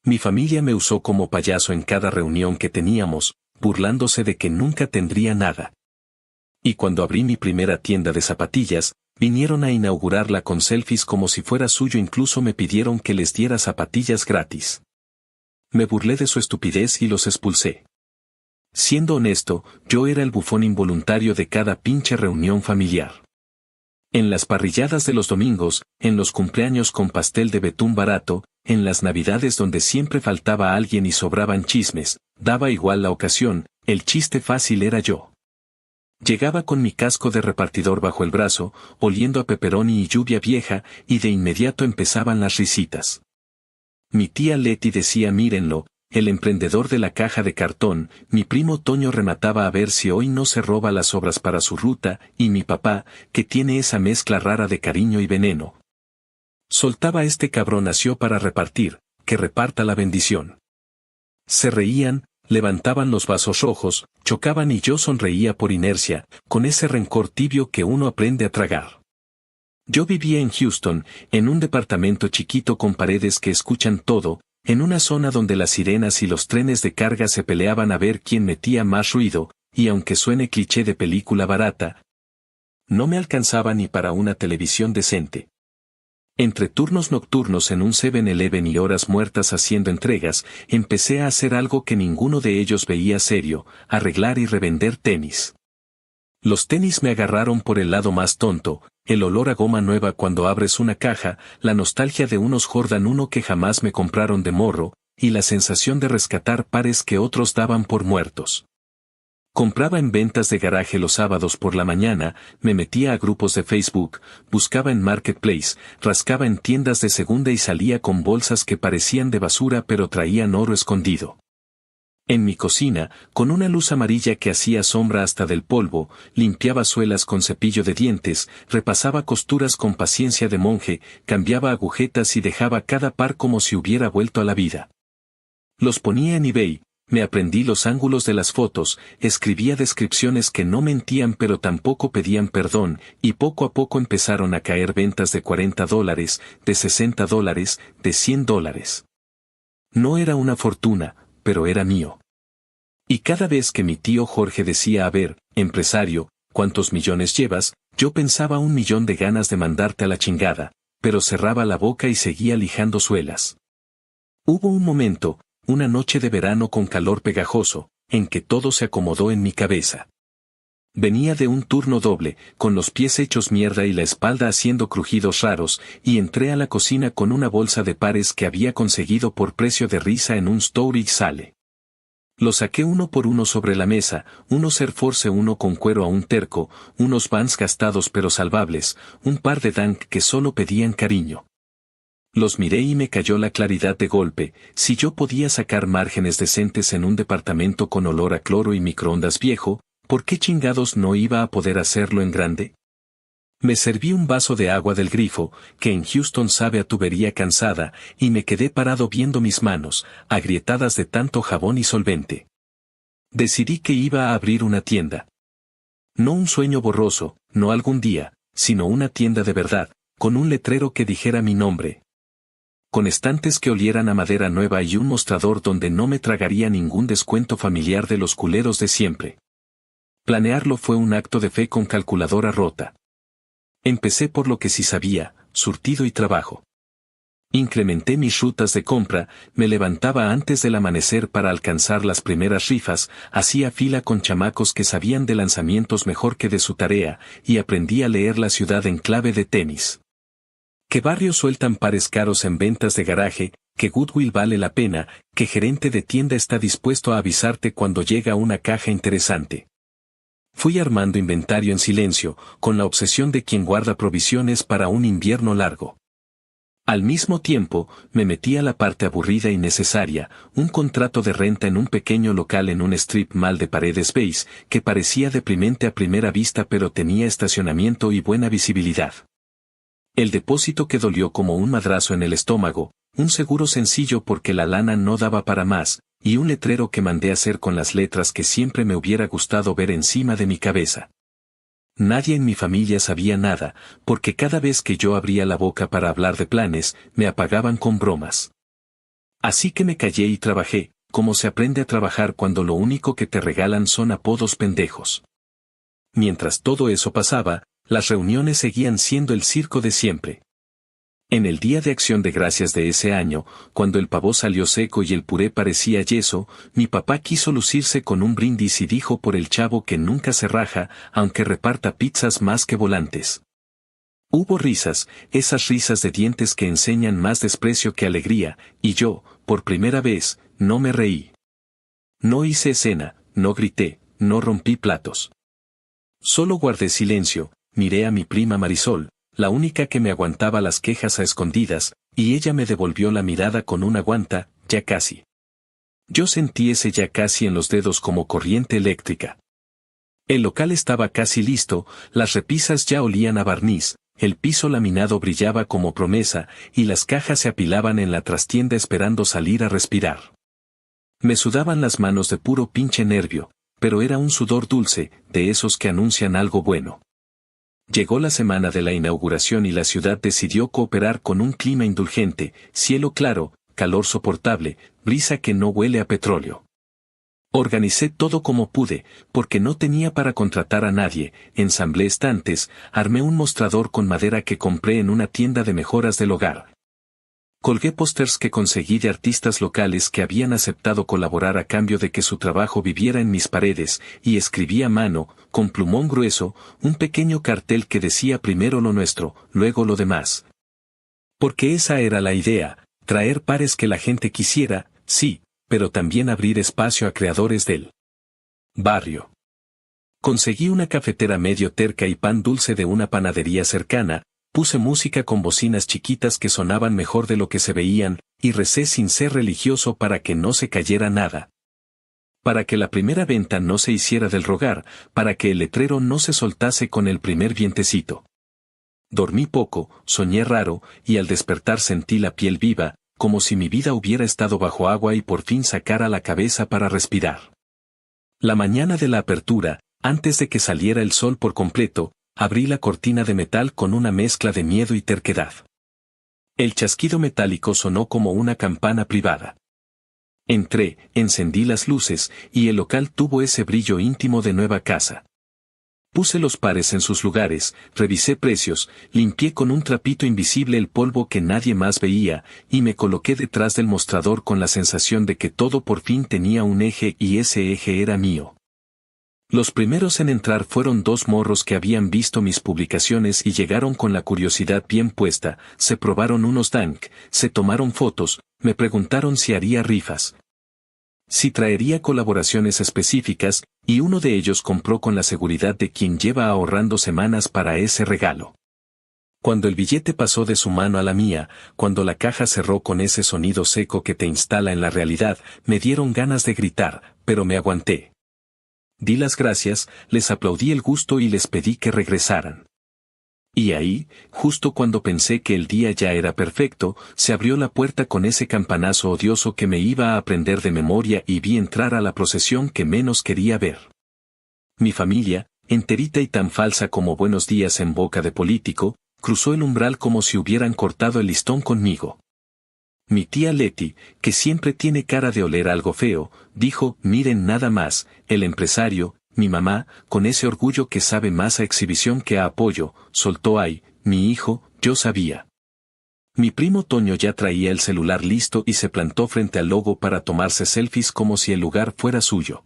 Mi familia me usó como payaso en cada reunión que teníamos, burlándose de que nunca tendría nada. Y cuando abrí mi primera tienda de zapatillas, vinieron a inaugurarla con selfies como si fuera suyo, incluso me pidieron que les diera zapatillas gratis. Me burlé de su estupidez y los expulsé. Siendo honesto, yo era el bufón involuntario de cada pinche reunión familiar. En las parrilladas de los domingos, en los cumpleaños con pastel de betún barato, en las navidades donde siempre faltaba alguien y sobraban chismes, daba igual la ocasión, el chiste fácil era yo. Llegaba con mi casco de repartidor bajo el brazo, oliendo a pepperoni y lluvia vieja, y de inmediato empezaban las risitas. Mi tía Leti decía: mírenlo, el emprendedor de la caja de cartón. Mi primo Toño remataba: a ver si hoy no se roba las obras para su ruta, y mi papá, que tiene esa mezcla rara de cariño y veneno. Soltaba: este cabrón nació para repartir, que reparta la bendición. Se reían, levantaban los vasos rojos, chocaban y yo sonreía por inercia, con ese rencor tibio que uno aprende a tragar. Yo vivía en Houston, en un departamento chiquito con paredes que escuchan todo, en una zona donde las sirenas y los trenes de carga se peleaban a ver quién metía más ruido, y aunque suene cliché de película barata, no me alcanzaba ni para una televisión decente. Entre turnos nocturnos en un 7-Eleven y horas muertas haciendo entregas, empecé a hacer algo que ninguno de ellos veía serio: arreglar y revender tenis. Los tenis me agarraron por el lado más tonto: el olor a goma nueva cuando abres una caja, la nostalgia de unos Jordan 1 que jamás me compraron de morro, y la sensación de rescatar pares que otros daban por muertos. Compraba en ventas de garaje los sábados por la mañana, me metía a grupos de Facebook, buscaba en Marketplace, rascaba en tiendas de segunda y salía con bolsas que parecían de basura pero traían oro escondido. En mi cocina, con una luz amarilla que hacía sombra hasta del polvo, limpiaba suelas con cepillo de dientes, repasaba costuras con paciencia de monje, cambiaba agujetas y dejaba cada par como si hubiera vuelto a la vida. Los ponía en eBay. Me aprendí los ángulos de las fotos, escribía descripciones que no mentían pero tampoco pedían perdón, y poco a poco empezaron a caer ventas de $40, de $60, de $100. No era una fortuna, pero era mío. Y cada vez que mi tío Jorge decía: a ver, empresario, ¿cuántos millones llevas?, yo pensaba 1.000.000 de ganas de mandarte a la chingada, pero cerraba la boca y seguía lijando suelas. Hubo un momento, una noche de verano con calor pegajoso, en que todo se acomodó en mi cabeza. Venía de un turno doble, con los pies hechos mierda y la espalda haciendo crujidos raros, y entré a la cocina con una bolsa de pares que había conseguido por precio de risa en un storage sale. Los saqué uno por uno sobre la mesa: unos Air Force 1 con cuero a un terco, unos Vans gastados pero salvables, un par de Dunk que solo pedían cariño. Los miré y me cayó la claridad de golpe: si yo podía sacar márgenes decentes en un departamento con olor a cloro y microondas viejo, ¿por qué chingados no iba a poder hacerlo en grande? Me serví un vaso de agua del grifo, que en Houston sabe a tubería cansada, y me quedé parado viendo mis manos, agrietadas de tanto jabón y solvente. Decidí que iba a abrir una tienda. No un sueño borroso, no algún día, sino una tienda de verdad, con un letrero que dijera mi nombre, con estantes que olieran a madera nueva y un mostrador donde no me tragaría ningún descuento familiar de los culeros de siempre. Planearlo fue un acto de fe con calculadora rota. Empecé por lo que sí sabía: surtido y trabajo. Incrementé mis rutas de compra, me levantaba antes del amanecer para alcanzar las primeras rifas, hacía fila con chamacos que sabían de lanzamientos mejor que de su tarea, y aprendí a leer la ciudad en clave de tenis. ¿Qué barrios sueltan pares caros en ventas de garaje? ¿Qué Goodwill vale la pena? ¿Qué gerente de tienda está dispuesto a avisarte cuando llega una caja interesante? Fui armando inventario en silencio, con la obsesión de quien guarda provisiones para un invierno largo. Al mismo tiempo, me metí a la parte aburrida y necesaria: un contrato de renta en un pequeño local en un strip mall de paredes beige, que parecía deprimente a primera vista pero tenía estacionamiento y buena visibilidad. El depósito que dolió como un madrazo en el estómago, un seguro sencillo porque la lana no daba para más, y un letrero que mandé hacer con las letras que siempre me hubiera gustado ver encima de mi cabeza. Nadie en mi familia sabía nada, porque cada vez que yo abría la boca para hablar de planes, me apagaban con bromas. Así que me callé y trabajé, como se aprende a trabajar cuando lo único que te regalan son apodos pendejos. Mientras todo eso pasaba, las reuniones seguían siendo el circo de siempre. En el Día de Acción de Gracias de ese año, cuando el pavo salió seco y el puré parecía yeso, mi papá quiso lucirse con un brindis y dijo por el chavo que nunca se raja, aunque reparta pizzas más que volantes. Hubo risas, esas risas de dientes que enseñan más desprecio que alegría, y yo, por primera vez, no me reí. No hice escena, no grité, no rompí platos. Solo guardé silencio, miré a mi prima Marisol, la única que me aguantaba las quejas a escondidas, y ella me devolvió la mirada con un aguanta, ya casi. Yo sentí ese ya casi en los dedos como corriente eléctrica. El local estaba casi listo, las repisas ya olían a barniz, el piso laminado brillaba como promesa, y las cajas se apilaban en la trastienda esperando salir a respirar. Me sudaban las manos de puro pinche nervio, pero era un sudor dulce, de esos que anuncian algo bueno. Llegó la semana de la inauguración y la ciudad decidió cooperar con un clima indulgente, cielo claro, calor soportable, brisa que no huele a petróleo. Organicé todo como pude, porque no tenía para contratar a nadie, ensamblé estantes, armé un mostrador con madera que compré en una tienda de mejoras del hogar. Colgué pósters que conseguí de artistas locales que habían aceptado colaborar a cambio de que su trabajo viviera en mis paredes, y escribí a mano, con plumón grueso, un pequeño cartel que decía primero lo nuestro, luego lo demás. Porque esa era la idea, traer pares que la gente quisiera, sí, pero también abrir espacio a creadores del barrio. Conseguí una cafetera medio terca y pan dulce de una panadería cercana, puse música con bocinas chiquitas que sonaban mejor de lo que se veían, y recé sin ser religioso para que no se cayera nada. Para que la primera venta no se hiciera del rogar, para que el letrero no se soltase con el primer vientecito. Dormí poco, soñé raro, y al despertar sentí la piel viva, como si mi vida hubiera estado bajo agua y por fin sacara la cabeza para respirar. La mañana de la apertura, antes de que saliera el sol por completo, abrí la cortina de metal con una mezcla de miedo y terquedad. El chasquido metálico sonó como una campana privada. Entré, encendí las luces, y el local tuvo ese brillo íntimo de nueva casa. Puse los pares en sus lugares, revisé precios, limpié con un trapito invisible el polvo que nadie más veía, y me coloqué detrás del mostrador con la sensación de que todo por fin tenía un eje y ese eje era mío. Los primeros en entrar fueron dos morros que habían visto mis publicaciones y llegaron con la curiosidad bien puesta, se probaron unos dank, se tomaron fotos, me preguntaron si haría rifas, si traería colaboraciones específicas, y uno de ellos compró con la seguridad de quien lleva ahorrando semanas para ese regalo. Cuando el billete pasó de su mano a la mía, cuando la caja cerró con ese sonido seco que te instala en la realidad, me dieron ganas de gritar, pero me aguanté. Di las gracias, les aplaudí el gusto y les pedí que regresaran. Y ahí, justo cuando pensé que el día ya era perfecto, se abrió la puerta con ese campanazo odioso que me iba a aprender de memoria y vi entrar a la procesión que menos quería ver. Mi familia, enterita y tan falsa como buenos días en boca de político, cruzó el umbral como si hubieran cortado el listón conmigo. Mi tía Leti, que siempre tiene cara de oler algo feo, dijo, miren nada más, el empresario, mi mamá, con ese orgullo que sabe más a exhibición que a apoyo, soltó ay, mi hijo, yo sabía. Mi primo Toño ya traía el celular listo y se plantó frente al logo para tomarse selfies como si el lugar fuera suyo.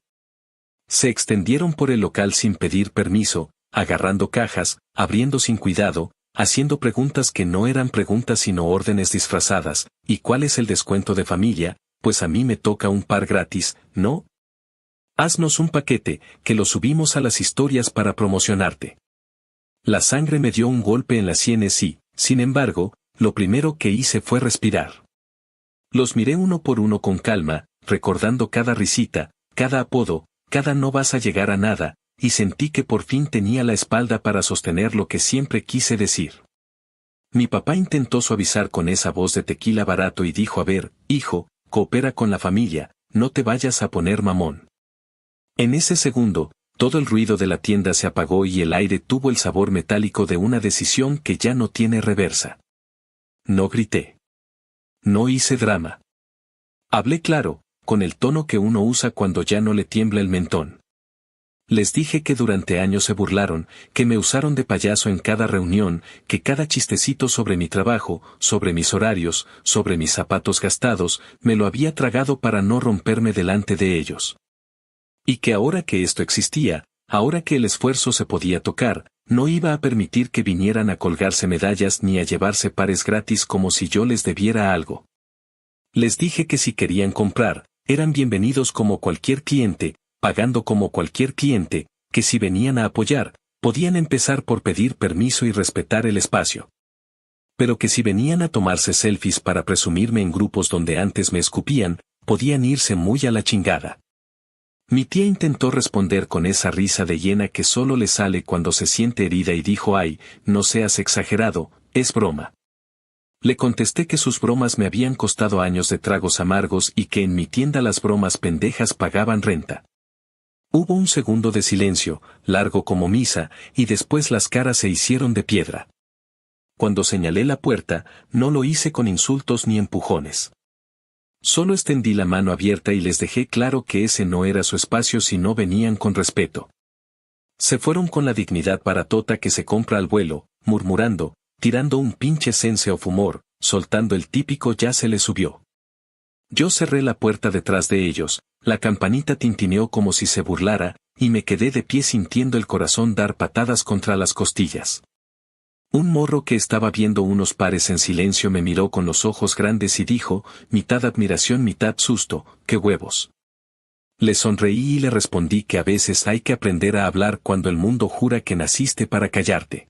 Se extendieron por el local sin pedir permiso, agarrando cajas, abriendo sin cuidado, haciendo preguntas que no eran preguntas sino órdenes disfrazadas, ¿y cuál es el descuento de familia? Pues a mí me toca un par gratis, ¿no? Haznos un paquete, que lo subimos a las historias para promocionarte. La sangre me dio un golpe en las sienes y, sin embargo, lo primero que hice fue respirar. Los miré uno por uno con calma, recordando cada risita, cada apodo, cada no vas a llegar a nada, y sentí que por fin tenía la espalda para sostener lo que siempre quise decir. Mi papá intentó suavizar con esa voz de tequila barato y dijo a ver, hijo, coopera con la familia, no te vayas a poner mamón. En ese segundo, todo el ruido de la tienda se apagó y el aire tuvo el sabor metálico de una decisión que ya no tiene reversa. No grité. No hice drama. Hablé claro, con el tono que uno usa cuando ya no le tiembla el mentón. Les dije que durante años se burlaron, que me usaron de payaso en cada reunión, que cada chistecito sobre mi trabajo, sobre mis horarios, sobre mis zapatos gastados, me lo había tragado para no romperme delante de ellos. Y que ahora que esto existía, ahora que el esfuerzo se podía tocar, no iba a permitir que vinieran a colgarse medallas ni a llevarse pares gratis como si yo les debiera algo. Les dije que si querían comprar, eran bienvenidos como cualquier cliente, pagando como cualquier cliente, que si venían a apoyar, podían empezar por pedir permiso y respetar el espacio. Pero que si venían a tomarse selfies para presumirme en grupos donde antes me escupían, podían irse muy a la chingada. Mi tía intentó responder con esa risa de hiena que solo le sale cuando se siente herida y dijo: «Ay, no seas exagerado, es broma». Le contesté que sus bromas me habían costado años de tragos amargos y que en mi tienda las bromas pendejas pagaban renta. Hubo un segundo de silencio, largo como misa, y después las caras se hicieron de piedra. Cuando señalé la puerta, no lo hice con insultos ni empujones. Solo extendí la mano abierta y les dejé claro que ese no era su espacio si no venían con respeto. Se fueron con la dignidad baratota que se compra al vuelo, murmurando, tirando un pinche sense of humor, soltando el típico «ya se le subió». Yo cerré la puerta detrás de ellos, la campanita tintineó como si se burlara, y me quedé de pie sintiendo el corazón dar patadas contra las costillas. Un morro que estaba viendo unos pares en silencio me miró con los ojos grandes y dijo, mitad admiración mitad susto: «¡Qué huevos!». Le sonreí y le respondí que a veces hay que aprender a hablar cuando el mundo jura que naciste para callarte.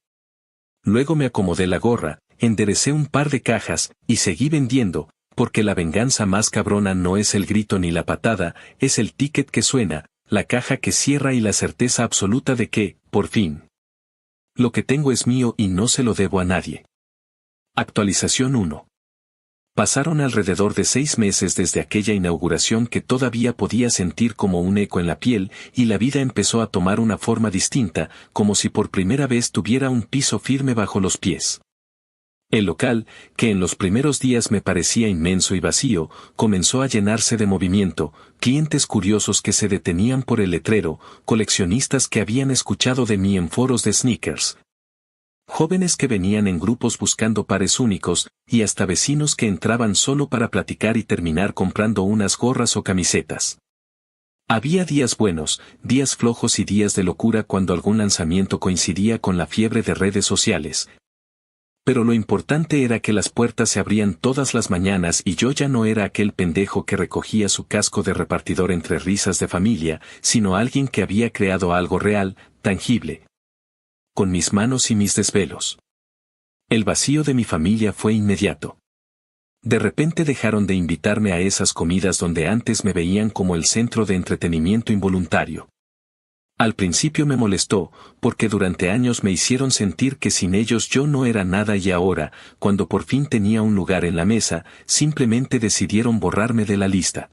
Luego me acomodé la gorra, enderecé un par de cajas, y seguí vendiendo, porque la venganza más cabrona no es el grito ni la patada, es el ticket que suena, la caja que cierra y la certeza absoluta de que, por fin, lo que tengo es mío y no se lo debo a nadie. Actualización 1. Pasaron alrededor de 6 meses desde aquella inauguración que todavía podía sentir como un eco en la piel, y la vida empezó a tomar una forma distinta, como si por primera vez tuviera un piso firme bajo los pies. El local, que en los primeros días me parecía inmenso y vacío, comenzó a llenarse de movimiento, clientes curiosos que se detenían por el letrero, coleccionistas que habían escuchado de mí en foros de sneakers, jóvenes que venían en grupos buscando pares únicos, y hasta vecinos que entraban solo para platicar y terminar comprando unas gorras o camisetas. Había días buenos, días flojos y días de locura cuando algún lanzamiento coincidía con la fiebre de redes sociales. Pero lo importante era que las puertas se abrían todas las mañanas y yo ya no era aquel pendejo que recogía su casco de repartidor entre risas de familia, sino alguien que había creado algo real, tangible, con mis manos y mis desvelos. El vacío de mi familia fue inmediato. De repente dejaron de invitarme a esas comidas donde antes me veían como el centro de entretenimiento involuntario. Al principio me molestó, porque durante años me hicieron sentir que sin ellos yo no era nada y ahora, cuando por fin tenía un lugar en la mesa, simplemente decidieron borrarme de la lista.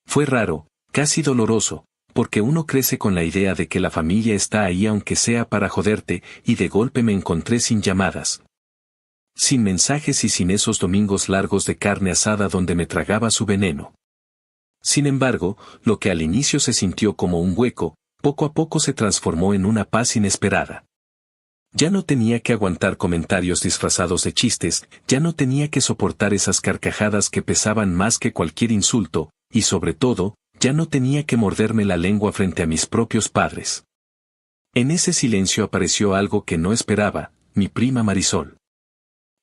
Fue raro, casi doloroso, porque uno crece con la idea de que la familia está ahí aunque sea para joderte, y de golpe me encontré sin llamadas, sin mensajes y sin esos domingos largos de carne asada donde me tragaba su veneno. Sin embargo, lo que al inicio se sintió como un hueco, poco a poco se transformó en una paz inesperada. Ya no tenía que aguantar comentarios disfrazados de chistes, ya no tenía que soportar esas carcajadas que pesaban más que cualquier insulto, y sobre todo, ya no tenía que morderme la lengua frente a mis propios padres. En ese silencio apareció algo que no esperaba, mi prima Marisol.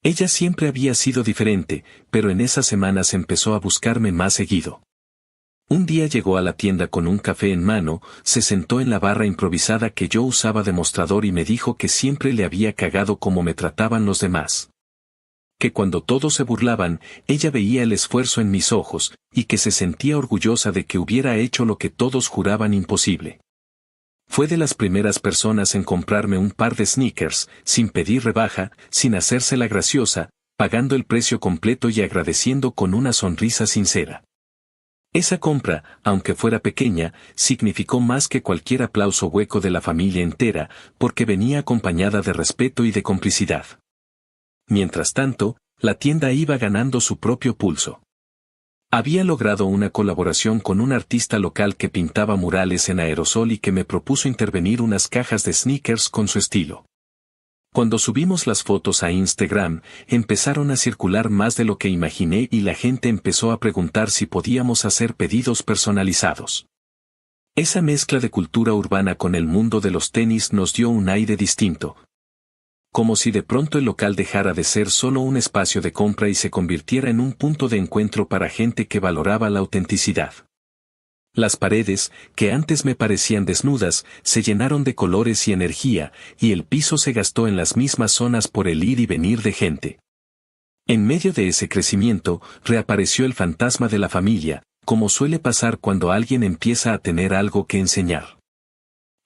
Ella siempre había sido diferente, pero en esas semanas empezó a buscarme más seguido. Un día llegó a la tienda con un café en mano, se sentó en la barra improvisada que yo usaba de mostrador y me dijo que siempre le había cagado cómo me trataban los demás. Que cuando todos se burlaban, ella veía el esfuerzo en mis ojos, y que se sentía orgullosa de que hubiera hecho lo que todos juraban imposible. Fue de las primeras personas en comprarme un par de sneakers, sin pedir rebaja, sin hacerse la graciosa, pagando el precio completo y agradeciendo con una sonrisa sincera. Esa compra, aunque fuera pequeña, significó más que cualquier aplauso hueco de la familia entera, porque venía acompañada de respeto y de complicidad. Mientras tanto, la tienda iba ganando su propio pulso. Había logrado una colaboración con un artista local que pintaba murales en aerosol y que me propuso intervenir unas cajas de sneakers con su estilo. Cuando subimos las fotos a Instagram, empezaron a circular más de lo que imaginé y la gente empezó a preguntar si podíamos hacer pedidos personalizados. Esa mezcla de cultura urbana con el mundo de los tenis nos dio un aire distinto. Como si de pronto el local dejara de ser solo un espacio de compra y se convirtiera en un punto de encuentro para gente que valoraba la autenticidad. Las paredes, que antes me parecían desnudas, se llenaron de colores y energía, y el piso se gastó en las mismas zonas por el ir y venir de gente. En medio de ese crecimiento, reapareció el fantasma de la familia, como suele pasar cuando alguien empieza a tener algo que enseñar.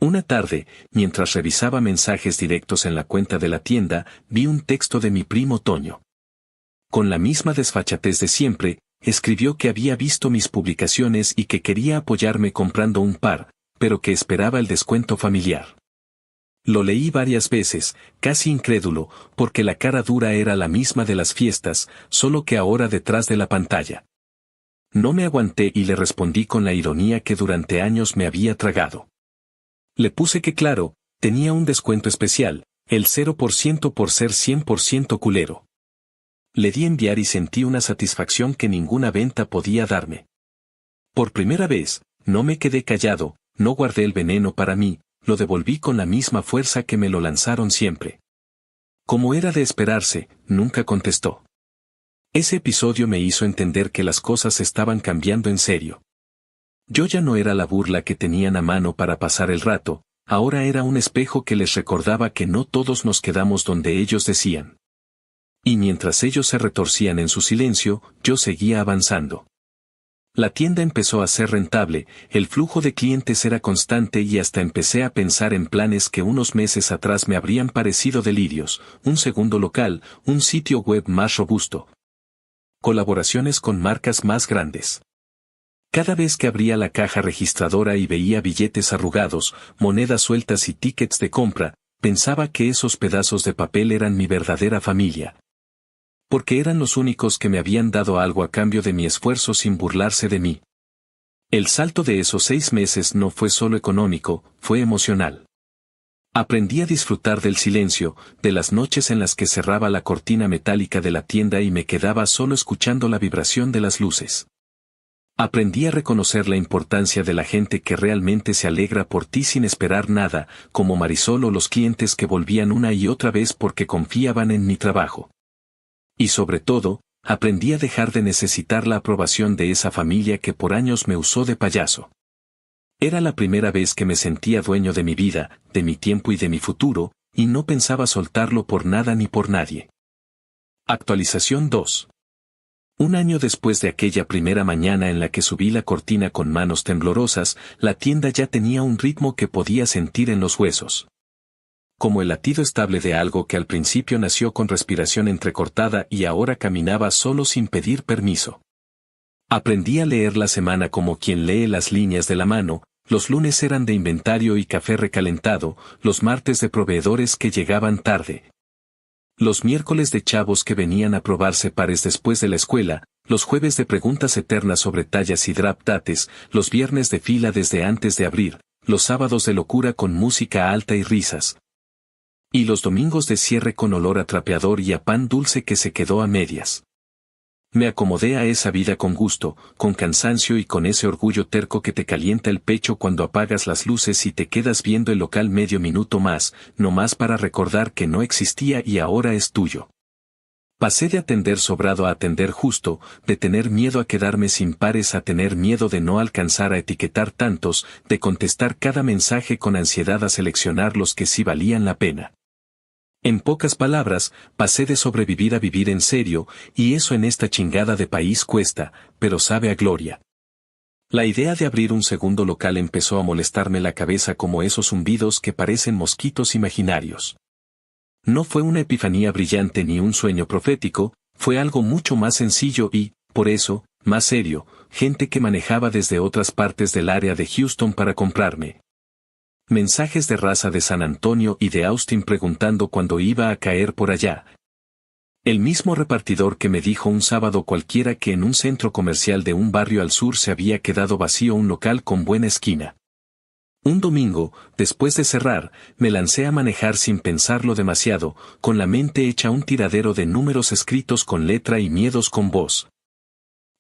Una tarde, mientras revisaba mensajes directos en la cuenta de la tienda, vi un texto de mi primo Toño. Con la misma desfachatez de siempre, escribió que había visto mis publicaciones y que quería apoyarme comprando un par, pero que esperaba el descuento familiar. Lo leí varias veces, casi incrédulo, porque la cara dura era la misma de las fiestas, solo que ahora detrás de la pantalla. No me aguanté y le respondí con la ironía que durante años me había tragado. Le puse que claro, tenía un descuento especial, el 0% por ser 100% culero. Le di enviar y sentí una satisfacción que ninguna venta podía darme. Por primera vez, no me quedé callado, no guardé el veneno para mí, lo devolví con la misma fuerza que me lo lanzaron siempre. Como era de esperarse, nunca contestó. Ese episodio me hizo entender que las cosas estaban cambiando en serio. Yo ya no era la burla que tenían a mano para pasar el rato, ahora era un espejo que les recordaba que no todos nos quedamos donde ellos decían. Y mientras ellos se retorcían en su silencio, yo seguía avanzando. La tienda empezó a ser rentable, el flujo de clientes era constante y hasta empecé a pensar en planes que unos meses atrás me habrían parecido delirios, un segundo local, un sitio web más robusto. Colaboraciones con marcas más grandes. Cada vez que abría la caja registradora y veía billetes arrugados, monedas sueltas y tickets de compra, pensaba que esos pedazos de papel eran mi verdadera familia. Porque eran los únicos que me habían dado algo a cambio de mi esfuerzo sin burlarse de mí. El salto de esos 6 meses no fue solo económico, fue emocional. Aprendí a disfrutar del silencio, de las noches en las que cerraba la cortina metálica de la tienda y me quedaba solo escuchando la vibración de las luces. Aprendí a reconocer la importancia de la gente que realmente se alegra por ti sin esperar nada, como Marisol o los clientes que volvían una y otra vez porque confiaban en mi trabajo. Y sobre todo, aprendí a dejar de necesitar la aprobación de esa familia que por años me usó de payaso. Era la primera vez que me sentía dueño de mi vida, de mi tiempo y de mi futuro, y no pensaba soltarlo por nada ni por nadie. Actualización 2. Un año después de aquella primera mañana en la que subí la cortina con manos temblorosas, la tienda ya tenía un ritmo que podía sentir en los huesos. Como el latido estable de algo que al principio nació con respiración entrecortada y ahora caminaba solo sin pedir permiso. Aprendí a leer la semana como quien lee las líneas de la mano, los lunes eran de inventario y café recalentado, los martes de proveedores que llegaban tarde. Los miércoles de chavos que venían a probarse pares después de la escuela, los jueves de preguntas eternas sobre tallas y drap dates, los viernes de fila desde antes de abrir, los sábados de locura con música alta y risas. Y los domingos de cierre con olor a trapeador y a pan dulce que se quedó a medias. Me acomodé a esa vida con gusto, con cansancio y con ese orgullo terco que te calienta el pecho cuando apagas las luces y te quedas viendo el local medio minuto más, no más para recordar que no existía y ahora es tuyo. Pasé de atender sobrado a atender justo, de tener miedo a quedarme sin pares a tener miedo de no alcanzar a etiquetar tantos, de contestar cada mensaje con ansiedad a seleccionar los que sí valían la pena. En pocas palabras, pasé de sobrevivir a vivir en serio, y eso en esta chingada de país cuesta, pero sabe a gloria. La idea de abrir un segundo local empezó a molestarme la cabeza como esos zumbidos que parecen mosquitos imaginarios. No fue una epifanía brillante ni un sueño profético, fue algo mucho más sencillo y, por eso, más serio, gente que manejaba desde otras partes del área de Houston para comprarme. Mensajes de raza de San Antonio y de Austin preguntando cuándo iba a caer por allá. El mismo repartidor que me dijo un sábado cualquiera que en un centro comercial de un barrio al sur se había quedado vacío un local con buena esquina. Un domingo, después de cerrar, me lancé a manejar sin pensarlo demasiado, con la mente hecha un tiradero de números escritos con letra y miedos con voz.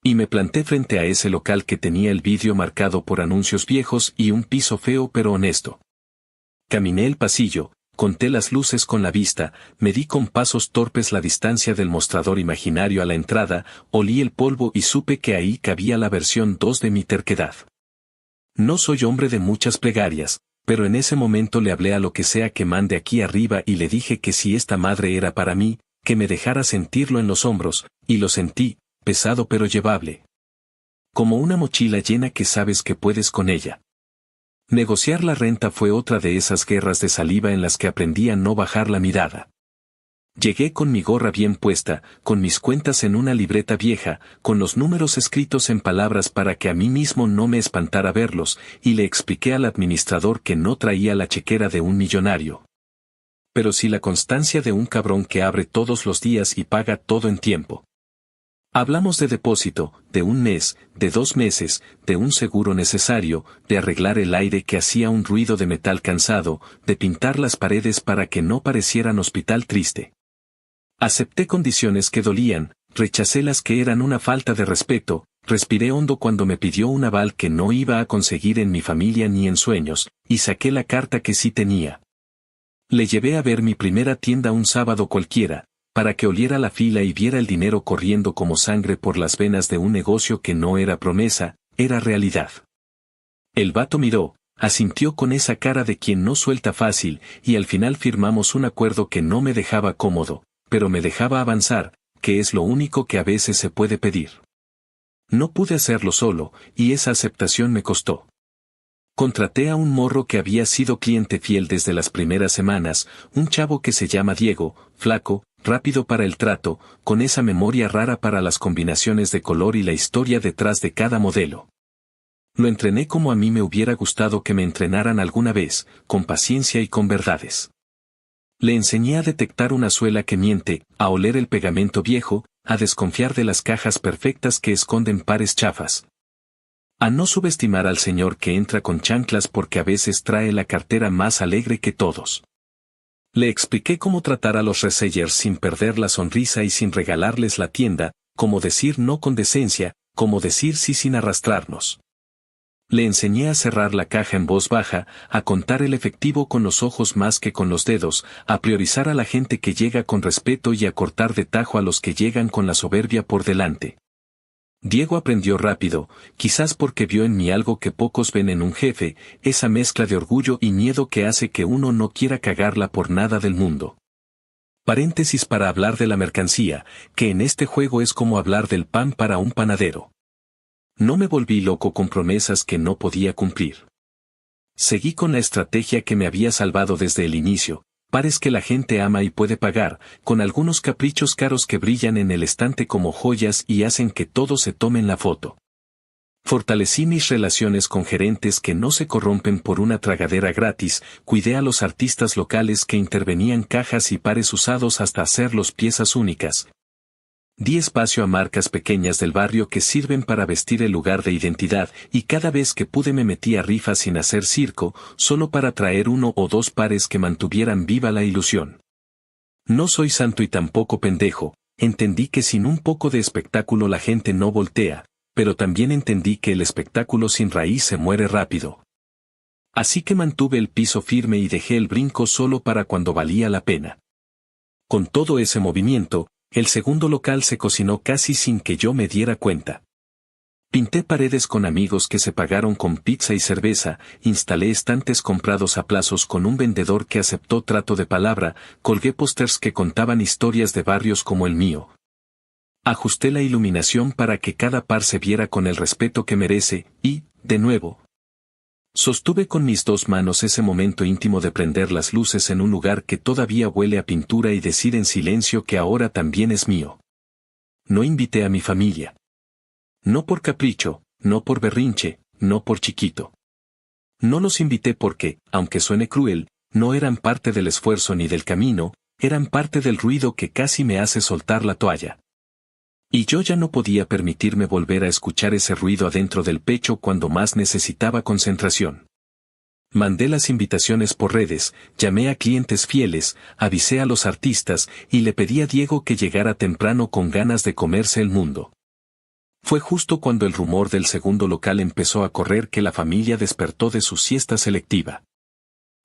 Y me planté frente a ese local que tenía el vidrio marcado por anuncios viejos y un piso feo pero honesto. Caminé el pasillo, conté las luces con la vista, medí con pasos torpes la distancia del mostrador imaginario a la entrada, olí el polvo y supe que ahí cabía la versión 2 de mi terquedad. No soy hombre de muchas plegarias, pero en ese momento le hablé a lo que sea que mande aquí arriba y le dije que si esta madre era para mí, que me dejara sentirlo en los hombros, y lo sentí, pesado pero llevable. Como una mochila llena que sabes que puedes con ella. Negociar la renta fue otra de esas guerras de saliva en las que aprendí a no bajar la mirada. Llegué con mi gorra bien puesta, con mis cuentas en una libreta vieja, con los números escritos en palabras para que a mí mismo no me espantara verlos, y le expliqué al administrador que no traía la chequera de un millonario. Pero sí la constancia de un cabrón que abre todos los días y paga todo en tiempo. Hablamos de depósito, de un mes, de 2 meses, de un seguro necesario, de arreglar el aire que hacía un ruido de metal cansado, de pintar las paredes para que no parecieran hospital triste. Acepté condiciones que dolían, rechacé las que eran una falta de respeto, respiré hondo cuando me pidió un aval que no iba a conseguir en mi familia ni en sueños, y saqué la carta que sí tenía. Le llevé a ver mi primera tienda un sábado cualquiera, para que oliera la fila y viera el dinero corriendo como sangre por las venas de un negocio que no era promesa, era realidad. El vato miró, asintió con esa cara de quien no suelta fácil, y al final firmamos un acuerdo que no me dejaba cómodo, pero me dejaba avanzar, que es lo único que a veces se puede pedir. No pude hacerlo solo, y esa aceptación me costó. Contraté a un morro que había sido cliente fiel desde las primeras semanas, un chavo que se llama Diego, flaco, rápido para el trato, con esa memoria rara para las combinaciones de color y la historia detrás de cada modelo. Lo entrené como a mí me hubiera gustado que me entrenaran alguna vez, con paciencia y con verdades. Le enseñé a detectar una suela que miente, a oler el pegamento viejo, a desconfiar de las cajas perfectas que esconden pares chafas. A no subestimar al señor que entra con chanclas porque a veces trae la cartera más alegre que todos. Le expliqué cómo tratar a los resellers sin perder la sonrisa y sin regalarles la tienda, cómo decir no con decencia, cómo decir sí sin arrastrarnos. Le enseñé a cerrar la caja en voz baja, a contar el efectivo con los ojos más que con los dedos, a priorizar a la gente que llega con respeto y a cortar de tajo a los que llegan con la soberbia por delante. Diego aprendió rápido, quizás porque vio en mí algo que pocos ven en un jefe, esa mezcla de orgullo y miedo que hace que uno no quiera cagarla por nada del mundo. Paréntesis para hablar de la mercancía, que en este juego es como hablar del pan para un panadero. No me volví loco con promesas que no podía cumplir. Seguí con la estrategia que me había salvado desde el inicio, pares que la gente ama y puede pagar, con algunos caprichos caros que brillan en el estante como joyas y hacen que todos se tomen la foto. Fortalecí mis relaciones con gerentes que no se corrompen por una tragadera gratis, cuidé a los artistas locales que intervenían cajas y pares usados hasta hacerlos piezas únicas. Di espacio a marcas pequeñas del barrio que sirven para vestir el lugar de identidad, y cada vez que pude me metí a rifas sin hacer circo, solo para traer 1 o 2 pares que mantuvieran viva la ilusión. No soy santo y tampoco pendejo, entendí que sin un poco de espectáculo la gente no voltea, pero también entendí que el espectáculo sin raíz se muere rápido. Así que mantuve el piso firme y dejé el brinco solo para cuando valía la pena. Con todo ese movimiento, el segundo local se cocinó casi sin que yo me diera cuenta. Pinté paredes con amigos que se pagaron con pizza y cerveza, instalé estantes comprados a plazos con un vendedor que aceptó trato de palabra, colgué pósters que contaban historias de barrios como el mío. Ajusté la iluminación para que cada par se viera con el respeto que merece, y, de nuevo, sostuve con mis 2 manos ese momento íntimo de prender las luces en un lugar que todavía huele a pintura y decir en silencio que ahora también es mío. No invité a mi familia. No por capricho, no por berrinche, no por chiquito. No los invité porque, aunque suene cruel, no eran parte del esfuerzo ni del camino, eran parte del ruido que casi me hace soltar la toalla. Y yo ya no podía permitirme volver a escuchar ese ruido adentro del pecho cuando más necesitaba concentración. Mandé las invitaciones por redes, llamé a clientes fieles, avisé a los artistas y le pedí a Diego que llegara temprano con ganas de comerse el mundo. Fue justo cuando el rumor del segundo local empezó a correr que la familia despertó de su siesta selectiva.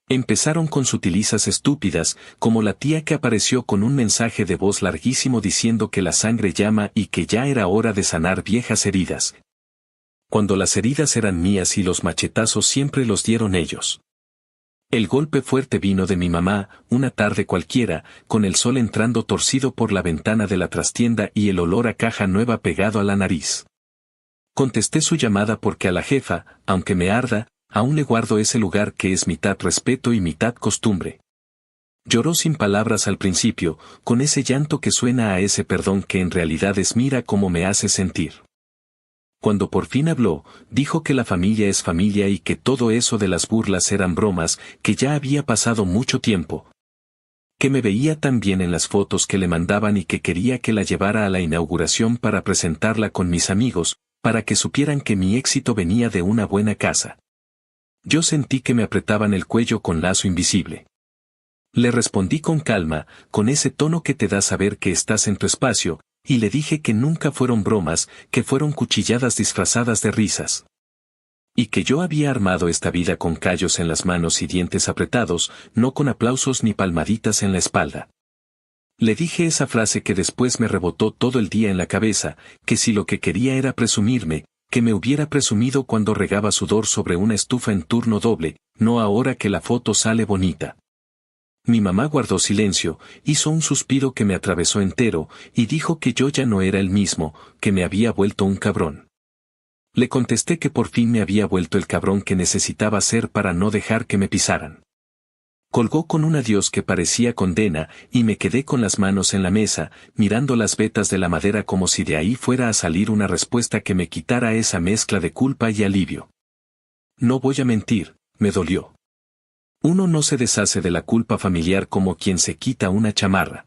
Empezaron con sutilizas estúpidas, como la tía que apareció con un mensaje de voz larguísimo diciendo que la sangre llama y que ya era hora de sanar viejas heridas. Cuando las heridas eran mías y los machetazos siempre los dieron ellos. El golpe fuerte vino de mi mamá, una tarde cualquiera, con el sol entrando torcido por la ventana de la trastienda y el olor a caja nueva pegado a la nariz. Contesté su llamada porque a la jefa, aunque me arda, aún le guardo ese lugar que es mitad respeto y mitad costumbre. Lloró sin palabras al principio, con ese llanto que suena a ese perdón que en realidad es mira cómo me hace sentir. Cuando por fin habló, dijo que la familia es familia y que todo eso de las burlas eran bromas, que ya había pasado mucho tiempo. Que me veía tan bien en las fotos que le mandaban y que quería que la llevara a la inauguración para presentarla con mis amigos, para que supieran que mi éxito venía de una buena casa. Yo sentí que me apretaban el cuello con lazo invisible. Le respondí con calma, con ese tono que te da saber que estás en tu espacio, y le dije que nunca fueron bromas, que fueron cuchilladas disfrazadas de risas. Y que yo había armado esta vida con callos en las manos y dientes apretados, no con aplausos ni palmaditas en la espalda. Le dije esa frase que después me rebotó todo el día en la cabeza, que si lo que quería era presumirme, que me hubiera presumido cuando regaba sudor sobre una estufa en turno doble, no ahora que la foto sale bonita. Mi mamá guardó silencio, hizo un suspiro que me atravesó entero, y dijo que yo ya no era el mismo, que me había vuelto un cabrón. Le contesté que por fin me había vuelto el cabrón que necesitaba ser para no dejar que me pisaran. Colgó con un adiós que parecía condena, y me quedé con las manos en la mesa, mirando las vetas de la madera como si de ahí fuera a salir una respuesta que me quitara esa mezcla de culpa y alivio. No voy a mentir, me dolió. Uno no se deshace de la culpa familiar como quien se quita una chamarra.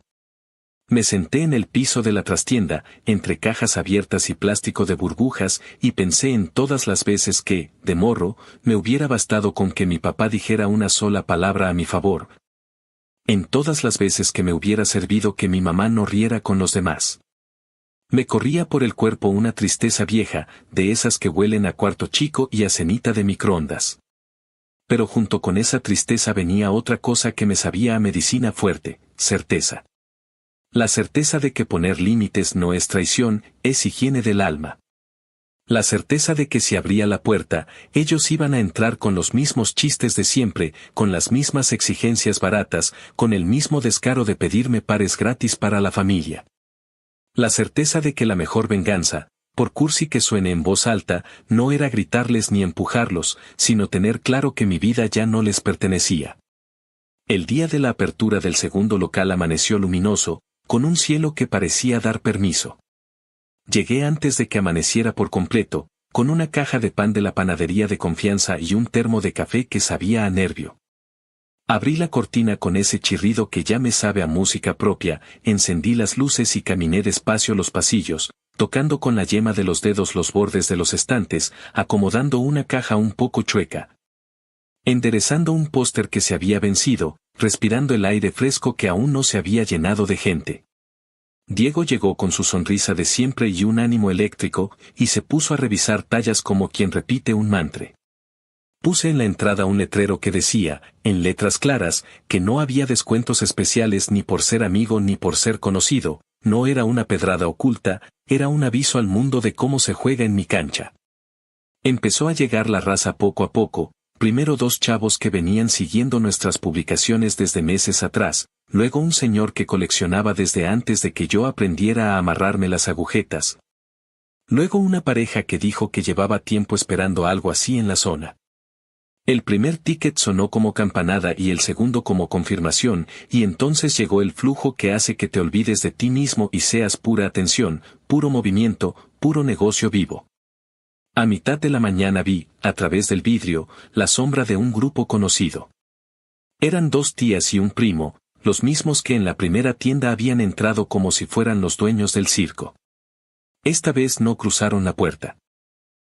Me senté en el piso de la trastienda, entre cajas abiertas y plástico de burbujas, y pensé en todas las veces que, de morro, me hubiera bastado con que mi papá dijera una sola palabra a mi favor. En todas las veces que me hubiera servido que mi mamá no riera con los demás. Me corría por el cuerpo una tristeza vieja, de esas que huelen a cuarto chico y a cenita de microondas. Pero junto con esa tristeza venía otra cosa que me sabía a medicina fuerte, certeza. La certeza de que poner límites no es traición, es higiene del alma. La certeza de que si abría la puerta, ellos iban a entrar con los mismos chistes de siempre, con las mismas exigencias baratas, con el mismo descaro de pedirme pares gratis para la familia. La certeza de que la mejor venganza, por cursi que suene en voz alta, no era gritarles ni empujarlos, sino tener claro que mi vida ya no les pertenecía. El día de la apertura del segundo local amaneció luminoso, con un cielo que parecía dar permiso. Llegué antes de que amaneciera por completo, con una caja de pan de la panadería de confianza y un termo de café que sabía a nervio. Abrí la cortina con ese chirrido que ya me sabe a música propia, encendí las luces y caminé despacio los pasillos, tocando con la yema de los dedos los bordes de los estantes, acomodando una caja un poco chueca. Enderezando un póster que se había vencido, respirando el aire fresco que aún no se había llenado de gente. Diego llegó con su sonrisa de siempre y un ánimo eléctrico, y se puso a revisar tallas como quien repite un mantra. Puse en la entrada un letrero que decía, en letras claras, que no había descuentos especiales ni por ser amigo ni por ser conocido, no era una pedrada oculta, era un aviso al mundo de cómo se juega en mi cancha. Empezó a llegar la raza poco a poco, primero 2 chavos que venían siguiendo nuestras publicaciones desde meses atrás, luego un señor que coleccionaba desde antes de que yo aprendiera a amarrarme las agujetas. Luego una pareja que dijo que llevaba tiempo esperando algo así en la zona. El primer ticket sonó como campanada y el segundo como confirmación, y entonces llegó el flujo que hace que te olvides de ti mismo y seas pura atención, puro movimiento, puro negocio vivo. A mitad de la mañana vi, a través del vidrio, la sombra de un grupo conocido. Eran 2 tías y un primo, los mismos que en la primera tienda habían entrado como si fueran los dueños del circo. Esta vez no cruzaron la puerta.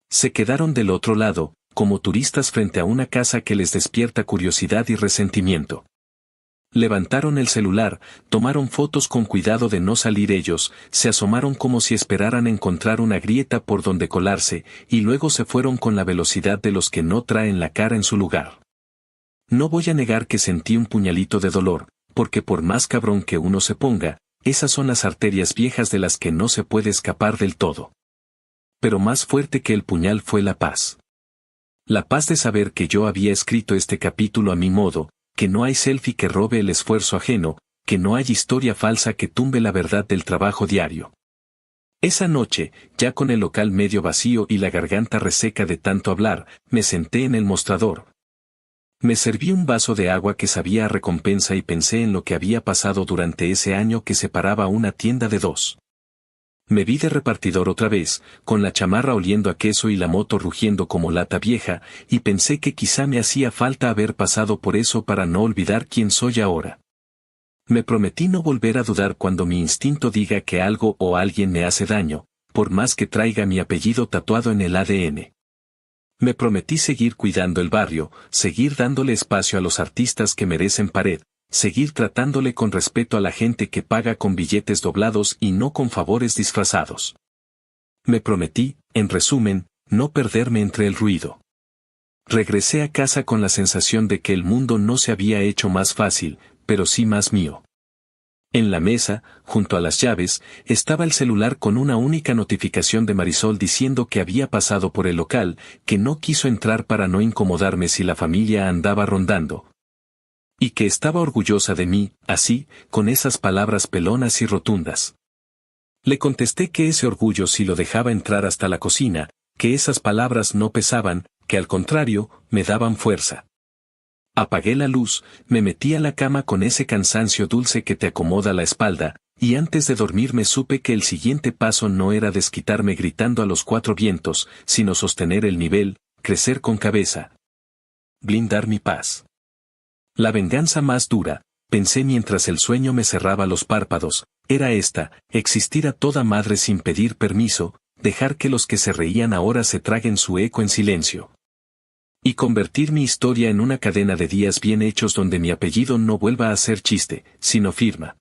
Se quedaron del otro lado, como turistas frente a una casa que les despierta curiosidad y resentimiento. Levantaron el celular, tomaron fotos con cuidado de no salir ellos, se asomaron como si esperaran encontrar una grieta por donde colarse, y luego se fueron con la velocidad de los que no traen la cara en su lugar. No voy a negar que sentí un puñalito de dolor, porque por más cabrón que uno se ponga, esas son las arterias viejas de las que no se puede escapar del todo. Pero más fuerte que el puñal fue la paz. La paz de saber que yo había escrito este capítulo a mi modo, que no hay selfie que robe el esfuerzo ajeno, que no hay historia falsa que tumbe la verdad del trabajo diario. Esa noche, ya con el local medio vacío y la garganta reseca de tanto hablar, me senté en el mostrador. Me serví un vaso de agua que sabía a recompensa y pensé en lo que había pasado durante ese año que separaba una tienda de dos. Me vi de repartidor otra vez, con la chamarra oliendo a queso y la moto rugiendo como lata vieja, y pensé que quizá me hacía falta haber pasado por eso para no olvidar quién soy ahora. Me prometí no volver a dudar cuando mi instinto diga que algo o alguien me hace daño, por más que traiga mi apellido tatuado en el ADN. Me prometí seguir cuidando el barrio, seguir dándole espacio a los artistas que merecen pared, seguir tratándole con respeto a la gente que paga con billetes doblados y no con favores disfrazados. Me prometí, en resumen, no perderme entre el ruido. Regresé a casa con la sensación de que el mundo no se había hecho más fácil, pero sí más mío. En la mesa, junto a las llaves, estaba el celular con una única notificación de Marisol diciendo que había pasado por el local, que no quiso entrar para no incomodarme si la familia andaba rondando. Y que estaba orgullosa de mí, así, con esas palabras pelonas y rotundas. Le contesté que ese orgullo si lo dejaba entrar hasta la cocina, que esas palabras no pesaban, que al contrario, me daban fuerza. Apagué la luz, me metí a la cama con ese cansancio dulce que te acomoda la espalda, y antes de dormirme supe que el siguiente paso no era desquitarme gritando a los cuatro vientos, sino sostener el nivel, crecer con cabeza. Blindar mi paz. La venganza más dura, pensé mientras el sueño me cerraba los párpados, era esta, existir a toda madre sin pedir permiso, dejar que los que se reían ahora se traguen su eco en silencio. Y convertir mi historia en una cadena de días bien hechos donde mi apellido no vuelva a ser chiste, sino firma.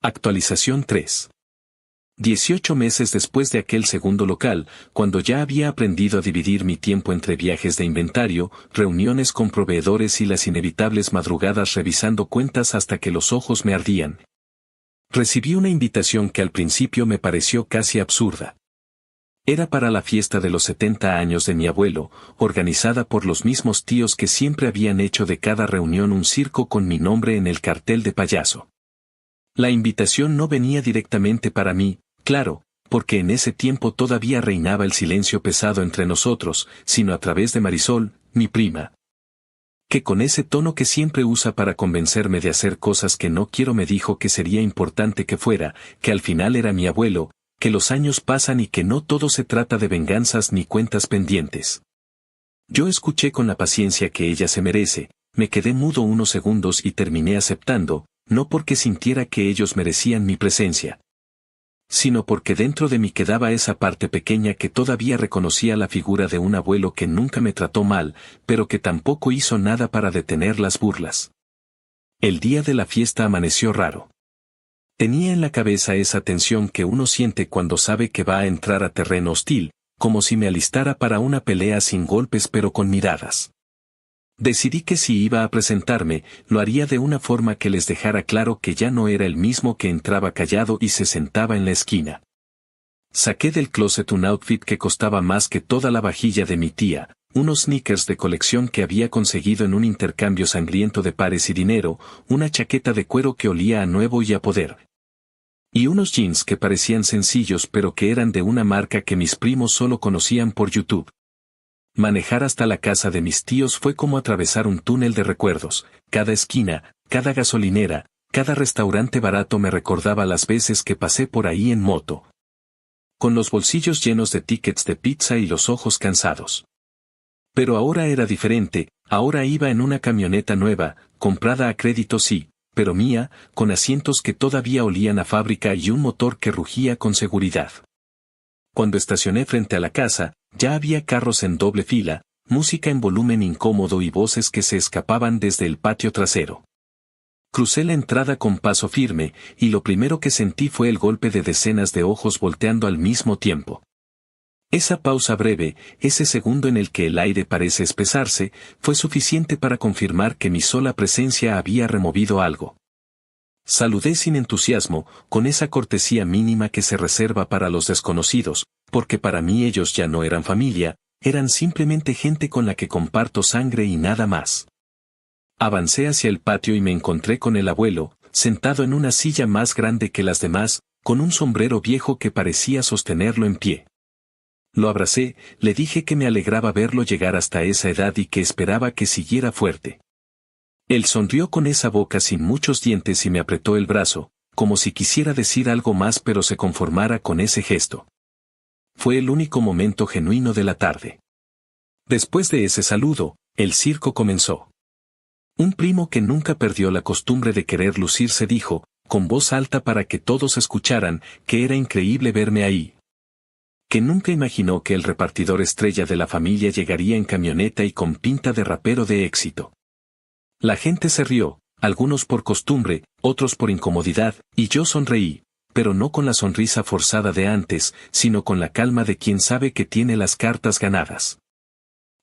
Actualización 3. 18 meses después de aquel segundo local, cuando ya había aprendido a dividir mi tiempo entre viajes de inventario, reuniones con proveedores y las inevitables madrugadas revisando cuentas hasta que los ojos me ardían. Recibí una invitación que al principio me pareció casi absurda. Era para la fiesta de los 70 años de mi abuelo, organizada por los mismos tíos que siempre habían hecho de cada reunión un circo con mi nombre en el cartel de payaso. La invitación no venía directamente para mí, claro, porque en ese tiempo todavía reinaba el silencio pesado entre nosotros, sino a través de Marisol, mi prima. Que con ese tono que siempre usa para convencerme de hacer cosas que no quiero me dijo que sería importante que fuera, que al final era mi abuelo, que los años pasan y que no todo se trata de venganzas ni cuentas pendientes. Yo escuché con la paciencia que ella se merece, me quedé mudo unos segundos y terminé aceptando, no porque sintiera que ellos merecían mi presencia, sino porque dentro de mí quedaba esa parte pequeña que todavía reconocía la figura de un abuelo que nunca me trató mal, pero que tampoco hizo nada para detener las burlas. El día de la fiesta amaneció raro. Tenía en la cabeza esa tensión que uno siente cuando sabe que va a entrar a terreno hostil, como si me alistara para una pelea sin golpes pero con miradas. Decidí que si iba a presentarme, lo haría de una forma que les dejara claro que ya no era el mismo que entraba callado y se sentaba en la esquina. Saqué del closet un outfit que costaba más que toda la vajilla de mi tía, unos sneakers de colección que había conseguido en un intercambio sangriento de pares y dinero, una chaqueta de cuero que olía a nuevo y a poder. Y unos jeans que parecían sencillos pero que eran de una marca que mis primos solo conocían por YouTube. Manejar hasta la casa de mis tíos fue como atravesar un túnel de recuerdos, cada esquina, cada gasolinera, cada restaurante barato me recordaba las veces que pasé por ahí en moto. Con los bolsillos llenos de tickets de pizza y los ojos cansados. Pero ahora era diferente, ahora iba en una camioneta nueva, comprada a crédito sí, pero mía, con asientos que todavía olían a fábrica y un motor que rugía con seguridad. Cuando estacioné frente a la casa, ya había carros en doble fila, música en volumen incómodo y voces que se escapaban desde el patio trasero. Crucé la entrada con paso firme, y lo primero que sentí fue el golpe de decenas de ojos volteando al mismo tiempo. Esa pausa breve, ese segundo en el que el aire parece espesarse, fue suficiente para confirmar que mi sola presencia había removido algo. Saludé sin entusiasmo, con esa cortesía mínima que se reserva para los desconocidos, porque para mí ellos ya no eran familia, eran simplemente gente con la que comparto sangre y nada más. Avancé hacia el patio y me encontré con el abuelo, sentado en una silla más grande que las demás, con un sombrero viejo que parecía sostenerlo en pie. Lo abracé, le dije que me alegraba verlo llegar hasta esa edad y que esperaba que siguiera fuerte. Él sonrió con esa boca sin muchos dientes y me apretó el brazo, como si quisiera decir algo más pero se conformara con ese gesto. Fue el único momento genuino de la tarde. Después de ese saludo, el circo comenzó. Un primo que nunca perdió la costumbre de querer lucirse dijo, con voz alta para que todos escucharan, que era increíble verme ahí. Que nunca imaginó que el repartidor estrella de la familia llegaría en camioneta y con pinta de rapero de éxito. La gente se rió, algunos por costumbre, otros por incomodidad, y yo sonreí, pero no con la sonrisa forzada de antes, sino con la calma de quien sabe que tiene las cartas ganadas.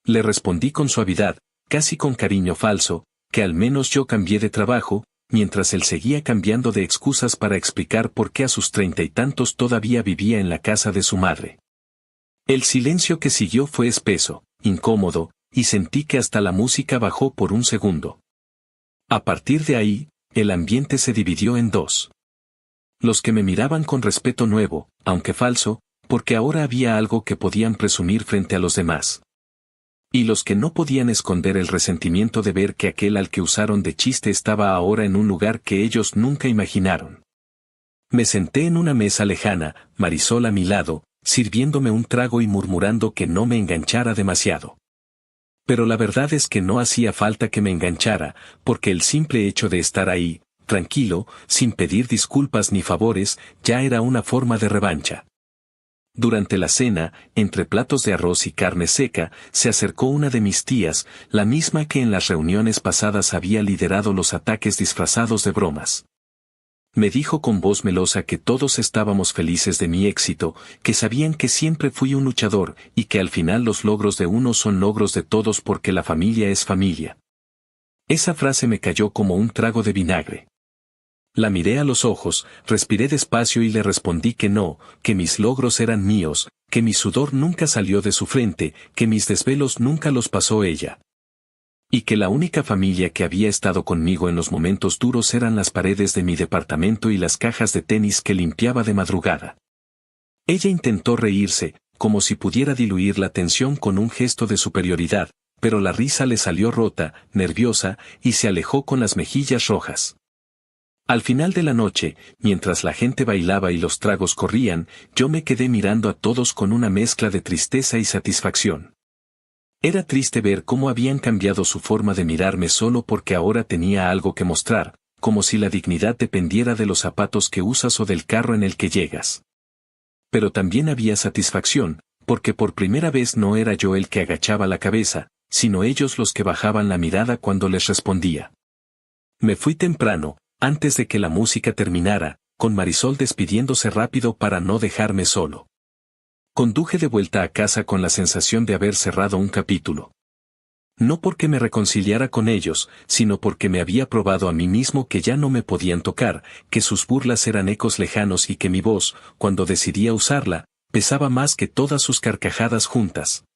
Le respondí con suavidad, casi con cariño falso, que al menos yo cambié de trabajo, mientras él seguía cambiando de excusas para explicar por qué a sus 30 y tantos todavía vivía en la casa de su madre. El silencio que siguió fue espeso, incómodo, y sentí que hasta la música bajó por un segundo. A partir de ahí, el ambiente se dividió en dos. Los que me miraban con respeto nuevo, aunque falso, porque ahora había algo que podían presumir frente a los demás. Y los que no podían esconder el resentimiento de ver que aquel al que usaron de chiste estaba ahora en un lugar que ellos nunca imaginaron. Me senté en una mesa lejana, Marisol a mi lado, sirviéndome un trago y murmurando que no me enganchara demasiado. Pero la verdad es que no hacía falta que me enganchara, porque el simple hecho de estar ahí, tranquilo, sin pedir disculpas ni favores, ya era una forma de revancha. Durante la cena, entre platos de arroz y carne seca, se acercó una de mis tías, la misma que en las reuniones pasadas había liderado los ataques disfrazados de bromas. Me dijo con voz melosa que todos estábamos felices de mi éxito, que sabían que siempre fui un luchador, y que al final los logros de uno son logros de todos porque la familia es familia. Esa frase me cayó como un trago de vinagre. La miré a los ojos, respiré despacio y le respondí que no, que mis logros eran míos, que mi sudor nunca salió de su frente, que mis desvelos nunca los pasó ella. Y que la única familia que había estado conmigo en los momentos duros eran las paredes de mi departamento y las cajas de tenis que limpiaba de madrugada. Ella intentó reírse, como si pudiera diluir la tensión con un gesto de superioridad, pero la risa le salió rota, nerviosa, y se alejó con las mejillas rojas. Al final de la noche, mientras la gente bailaba y los tragos corrían, yo me quedé mirando a todos con una mezcla de tristeza y satisfacción. Era triste ver cómo habían cambiado su forma de mirarme solo porque ahora tenía algo que mostrar, como si la dignidad dependiera de los zapatos que usas o del carro en el que llegas. Pero también había satisfacción, porque por primera vez no era yo el que agachaba la cabeza, sino ellos los que bajaban la mirada cuando les respondía. Me fui temprano, antes de que la música terminara, con Marisol despidiéndose rápido para no dejarme solo. Conduje de vuelta a casa con la sensación de haber cerrado un capítulo. No porque me reconciliara con ellos, sino porque me había probado a mí mismo que ya no me podían tocar, que sus burlas eran ecos lejanos y que mi voz, cuando decidía usarla, pesaba más que todas sus carcajadas juntas.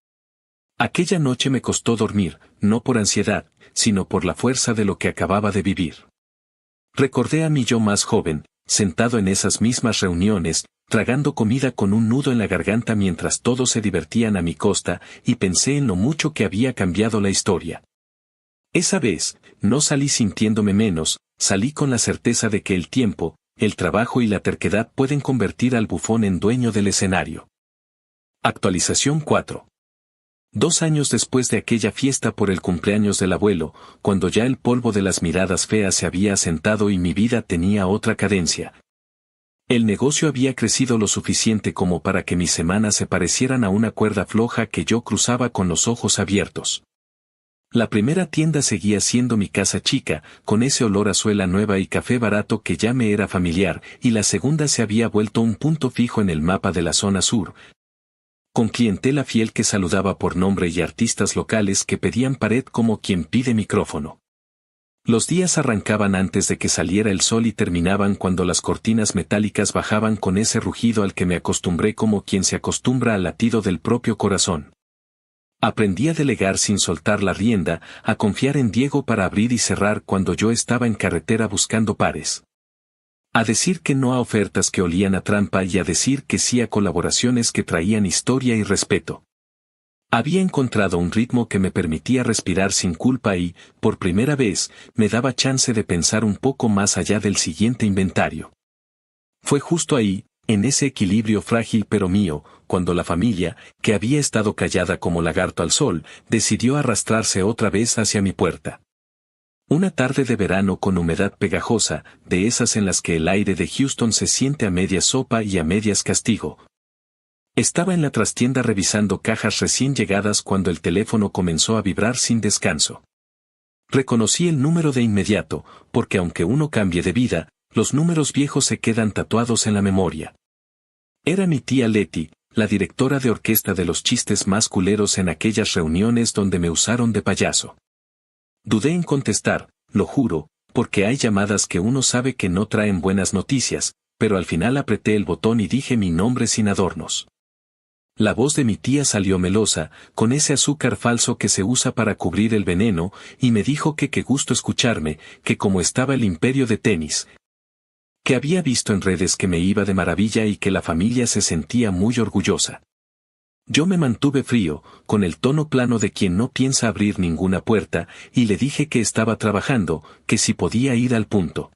Aquella noche me costó dormir, no por ansiedad, sino por la fuerza de lo que acababa de vivir. Recordé a mi yo más joven, sentado en esas mismas reuniones, tragando comida con un nudo en la garganta mientras todos se divertían a mi costa, y pensé en lo mucho que había cambiado la historia. Esa vez, no salí sintiéndome menos, salí con la certeza de que el tiempo, el trabajo y la terquedad pueden convertir al bufón en dueño del escenario. Actualización 4. 2 años después de aquella fiesta por el cumpleaños del abuelo, cuando ya el polvo de las miradas feas se había asentado y mi vida tenía otra cadencia. El negocio había crecido lo suficiente como para que mis semanas se parecieran a una cuerda floja que yo cruzaba con los ojos abiertos. La primera tienda seguía siendo mi casa chica, con ese olor a suela nueva y café barato que ya me era familiar, y la segunda se había vuelto un punto fijo en el mapa de la zona sur, con clientela fiel que saludaba por nombre y artistas locales que pedían pared como quien pide micrófono. Los días arrancaban antes de que saliera el sol y terminaban cuando las cortinas metálicas bajaban con ese rugido al que me acostumbré como quien se acostumbra al latido del propio corazón. Aprendí a delegar sin soltar la rienda, a confiar en Diego para abrir y cerrar cuando yo estaba en carretera buscando pares. A decir que no a ofertas que olían a trampa y a decir que sí a colaboraciones que traían historia y respeto. Había encontrado un ritmo que me permitía respirar sin culpa y, por primera vez, me daba chance de pensar un poco más allá del siguiente inventario. Fue justo ahí, en ese equilibrio frágil pero mío, cuando la familia, que había estado callada como lagarto al sol, decidió arrastrarse otra vez hacia mi puerta. Una tarde de verano con humedad pegajosa, de esas en las que el aire de Houston se siente a medias sopa y a medias castigo. Estaba en la trastienda revisando cajas recién llegadas cuando el teléfono comenzó a vibrar sin descanso. Reconocí el número de inmediato, porque aunque uno cambie de vida, los números viejos se quedan tatuados en la memoria. Era mi tía Letty, la directora de orquesta de los chistes más culeros en aquellas reuniones donde me usaron de payaso. Dudé en contestar, lo juro, porque hay llamadas que uno sabe que no traen buenas noticias, pero al final apreté el botón y dije mi nombre sin adornos. La voz de mi tía salió melosa, con ese azúcar falso que se usa para cubrir el veneno, y me dijo que qué gusto escucharme, que como estaba el imperio de tenis, que había visto en redes que me iba de maravilla y que la familia se sentía muy orgullosa. Yo me mantuve frío, con el tono plano de quien no piensa abrir ninguna puerta, y le dije que estaba trabajando, que si podía ir al punto.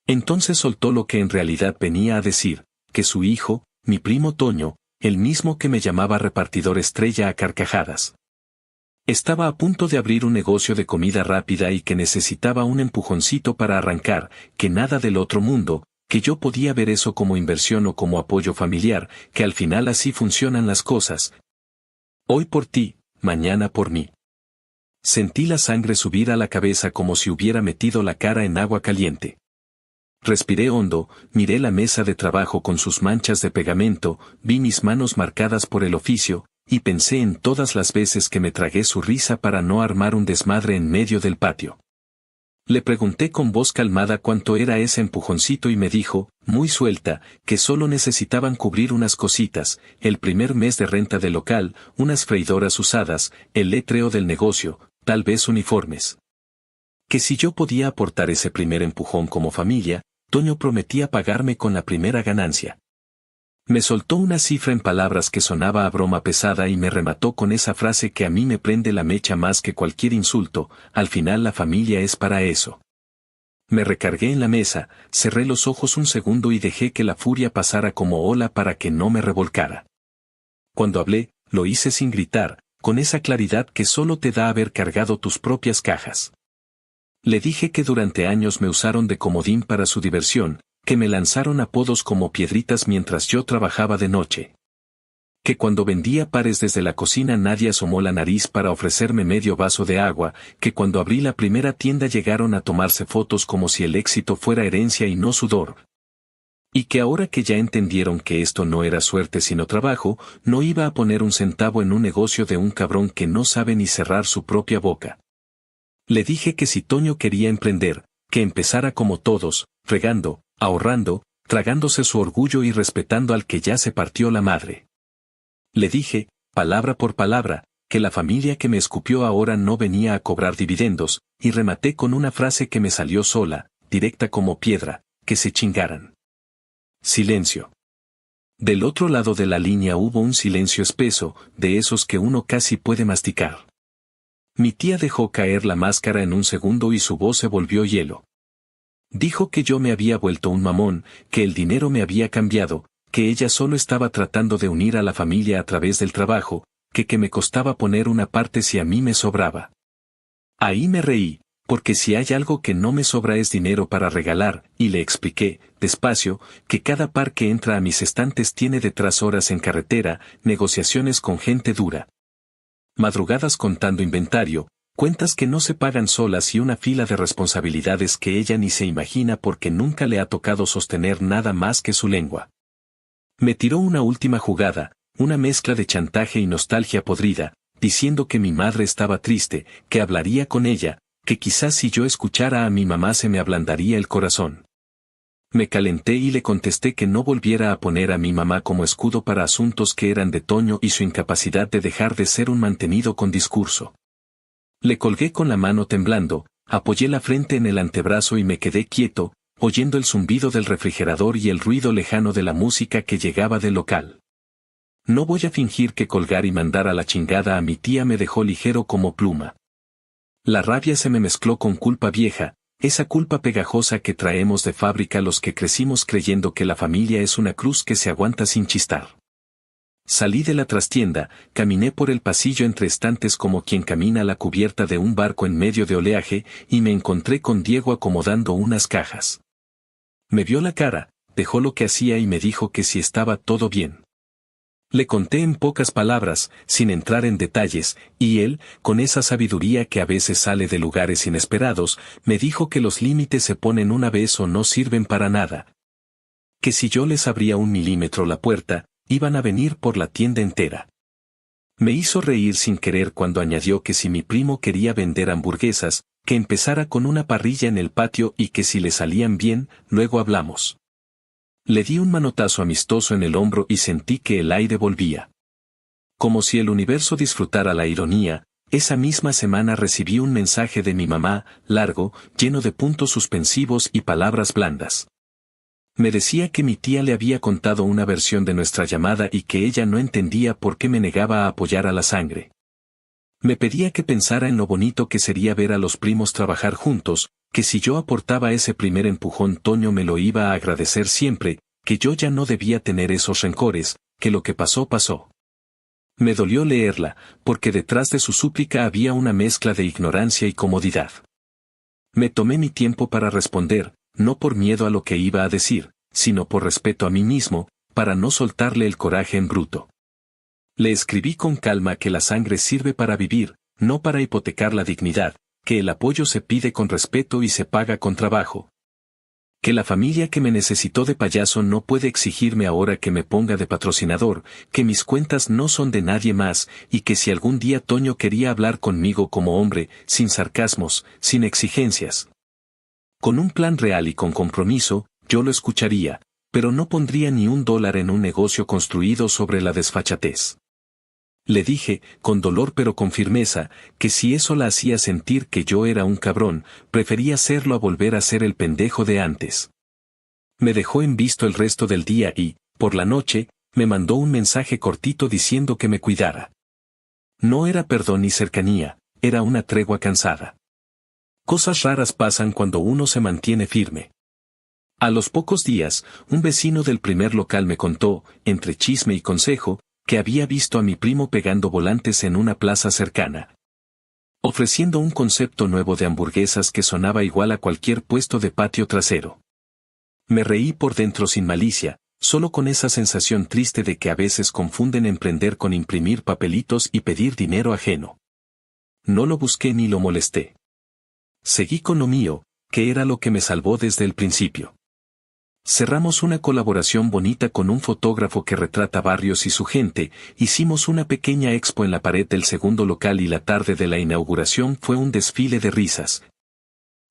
Entonces soltó lo que en realidad venía a decir, que su hijo, mi primo Toño, el mismo que me llamaba repartidor estrella a carcajadas, estaba a punto de abrir un negocio de comida rápida y que necesitaba un empujoncito para arrancar, que nada del otro mundo, que yo podía ver eso como inversión o como apoyo familiar, que al final así funcionan las cosas. Hoy por ti, mañana por mí. Sentí la sangre subir a la cabeza como si hubiera metido la cara en agua caliente. Respiré hondo, miré la mesa de trabajo con sus manchas de pegamento, vi mis manos marcadas por el oficio, y pensé en todas las veces que me tragué su risa para no armar un desmadre en medio del patio. Le pregunté con voz calmada cuánto era ese empujoncito y me dijo, muy suelta, que solo necesitaban cubrir unas cositas, el primer mes de renta del local, unas freidoras usadas, el letreo del negocio, tal vez uniformes. Que si yo podía aportar ese primer empujón como familia, Toño prometía pagarme con la primera ganancia. Me soltó una cifra en palabras que sonaba a broma pesada y me remató con esa frase que a mí me prende la mecha más que cualquier insulto, al final la familia es para eso. Me recargué en la mesa, cerré los ojos un segundo y dejé que la furia pasara como ola para que no me revolcara. Cuando hablé, lo hice sin gritar, con esa claridad que solo te da haber cargado tus propias cajas. Le dije que durante años me usaron de comodín para su diversión, que me lanzaron apodos como piedritas mientras yo trabajaba de noche. Que cuando vendía pares desde la cocina nadie asomó la nariz para ofrecerme medio vaso de agua, que cuando abrí la primera tienda llegaron a tomarse fotos como si el éxito fuera herencia y no sudor. Y que ahora que ya entendieron que esto no era suerte sino trabajo, no iba a poner un centavo en un negocio de un cabrón que no sabe ni cerrar su propia boca. Le dije que si Toño quería emprender, que empezara como todos, fregando, ahorrando, tragándose su orgullo y respetando al que ya se partió la madre. Le dije, palabra por palabra, que la familia que me escupió ahora no venía a cobrar dividendos, y rematé con una frase que me salió sola, directa como piedra, que se chingaran. Silencio. Del otro lado de la línea hubo un silencio espeso, de esos que uno casi puede masticar. Mi tía dejó caer la máscara en un segundo y su voz se volvió hielo. Dijo que yo me había vuelto un mamón, que el dinero me había cambiado, que ella solo estaba tratando de unir a la familia a través del trabajo, que me costaba poner una parte si a mí me sobraba. Ahí me reí, porque si hay algo que no me sobra es dinero para regalar, y le expliqué, despacio, que cada par que entra a mis estantes tiene detrás horas en carretera, negociaciones con gente dura, madrugadas contando inventario, cuentas que no se pagan solas y una fila de responsabilidades que ella ni se imagina porque nunca le ha tocado sostener nada más que su lengua. Me tiró una última jugada, una mezcla de chantaje y nostalgia podrida, diciendo que mi madre estaba triste, que hablaría con ella, que quizás si yo escuchara a mi mamá se me ablandaría el corazón. Me calenté y le contesté que no volviera a poner a mi mamá como escudo para asuntos que eran de Toño y su incapacidad de dejar de ser un mantenido con discurso. Le colgué con la mano temblando, apoyé la frente en el antebrazo y me quedé quieto, oyendo el zumbido del refrigerador y el ruido lejano de la música que llegaba del local. No voy a fingir que colgar y mandar a la chingada a mi tía me dejó ligero como pluma. La rabia se me mezcló con culpa vieja, esa culpa pegajosa que traemos de fábrica los que crecimos creyendo que la familia es una cruz que se aguanta sin chistar. Salí de la trastienda, caminé por el pasillo entre estantes como quien camina la cubierta de un barco en medio de oleaje, y me encontré con Diego acomodando unas cajas. Me vio la cara, dejó lo que hacía y me dijo que si estaba todo bien. Le conté en pocas palabras, sin entrar en detalles, y él, con esa sabiduría que a veces sale de lugares inesperados, me dijo que los límites se ponen una vez o no sirven para nada. Que si yo les abría 1 milímetro la puerta, iban a venir por la tienda entera. Me hizo reír sin querer cuando añadió que si mi primo quería vender hamburguesas, que empezara con una parrilla en el patio y que si le salían bien, luego hablamos. Le di un manotazo amistoso en el hombro y sentí que el aire volvía. Como si el universo disfrutara la ironía, esa misma semana recibí un mensaje de mi mamá, largo, lleno de puntos suspensivos y palabras blandas. Me decía que mi tía le había contado una versión de nuestra llamada y que ella no entendía por qué me negaba a apoyar a la sangre. Me pedía que pensara en lo bonito que sería ver a los primos trabajar juntos, que si yo aportaba ese primer empujón Toño me lo iba a agradecer siempre, que yo ya no debía tener esos rencores, que lo que pasó pasó. Me dolió leerla, porque detrás de su súplica había una mezcla de ignorancia y comodidad. Me tomé mi tiempo para responder, no por miedo a lo que iba a decir, sino por respeto a mí mismo, para no soltarle el coraje en bruto. Le escribí con calma que la sangre sirve para vivir, no para hipotecar la dignidad, que el apoyo se pide con respeto y se paga con trabajo. Que la familia que me necesitó de payaso no puede exigirme ahora que me ponga de patrocinador, que mis cuentas no son de nadie más, y que si algún día Toño quería hablar conmigo como hombre, sin sarcasmos, sin exigencias, con un plan real y con compromiso, yo lo escucharía, pero no pondría ni $1 en un negocio construido sobre la desfachatez. Le dije, con dolor pero con firmeza, que si eso la hacía sentir que yo era un cabrón, prefería serlo a volver a ser el pendejo de antes. Me dejó en visto el resto del día y, por la noche, me mandó un mensaje cortito diciendo que me cuidara. No era perdón ni cercanía, era una tregua cansada. Cosas raras pasan cuando uno se mantiene firme. A los pocos días, un vecino del primer local me contó, entre chisme y consejo, que había visto a mi primo pegando volantes en una plaza cercana, ofreciendo un concepto nuevo de hamburguesas que sonaba igual a cualquier puesto de patio trasero. Me reí por dentro sin malicia, solo con esa sensación triste de que a veces confunden emprender con imprimir papelitos y pedir dinero ajeno. No lo busqué ni lo molesté. Seguí con lo mío, que era lo que me salvó desde el principio. Cerramos una colaboración bonita con un fotógrafo que retrata barrios y su gente, hicimos una pequeña expo en la pared del segundo local y la tarde de la inauguración fue un desfile de risas,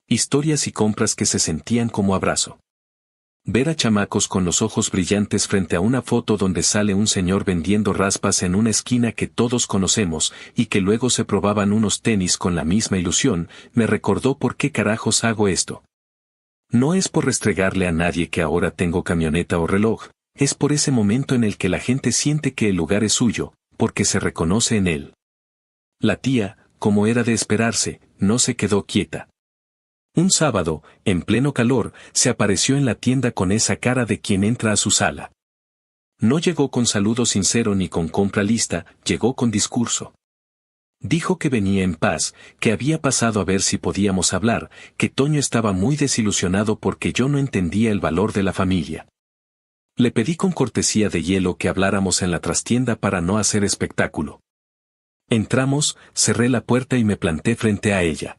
historias y compras que se sentían como abrazo. Ver a chamacos con los ojos brillantes frente a una foto donde sale un señor vendiendo raspas en una esquina que todos conocemos, y que luego se probaban unos tenis con la misma ilusión, me recordó por qué carajos hago esto. No es por restregarle a nadie que ahora tengo camioneta o reloj, es por ese momento en el que la gente siente que el lugar es suyo, porque se reconoce en él. La tía, como era de esperarse, no se quedó quieta. Un sábado, en pleno calor, se apareció en la tienda con esa cara de quien entra a su sala. No llegó con saludo sincero ni con compra lista, llegó con discurso. Dijo que venía en paz, que había pasado a ver si podíamos hablar, que Toño estaba muy desilusionado porque yo no entendía el valor de la familia. Le pedí con cortesía de hielo que habláramos en la trastienda para no hacer espectáculo. Entramos, cerré la puerta y me planté frente a ella.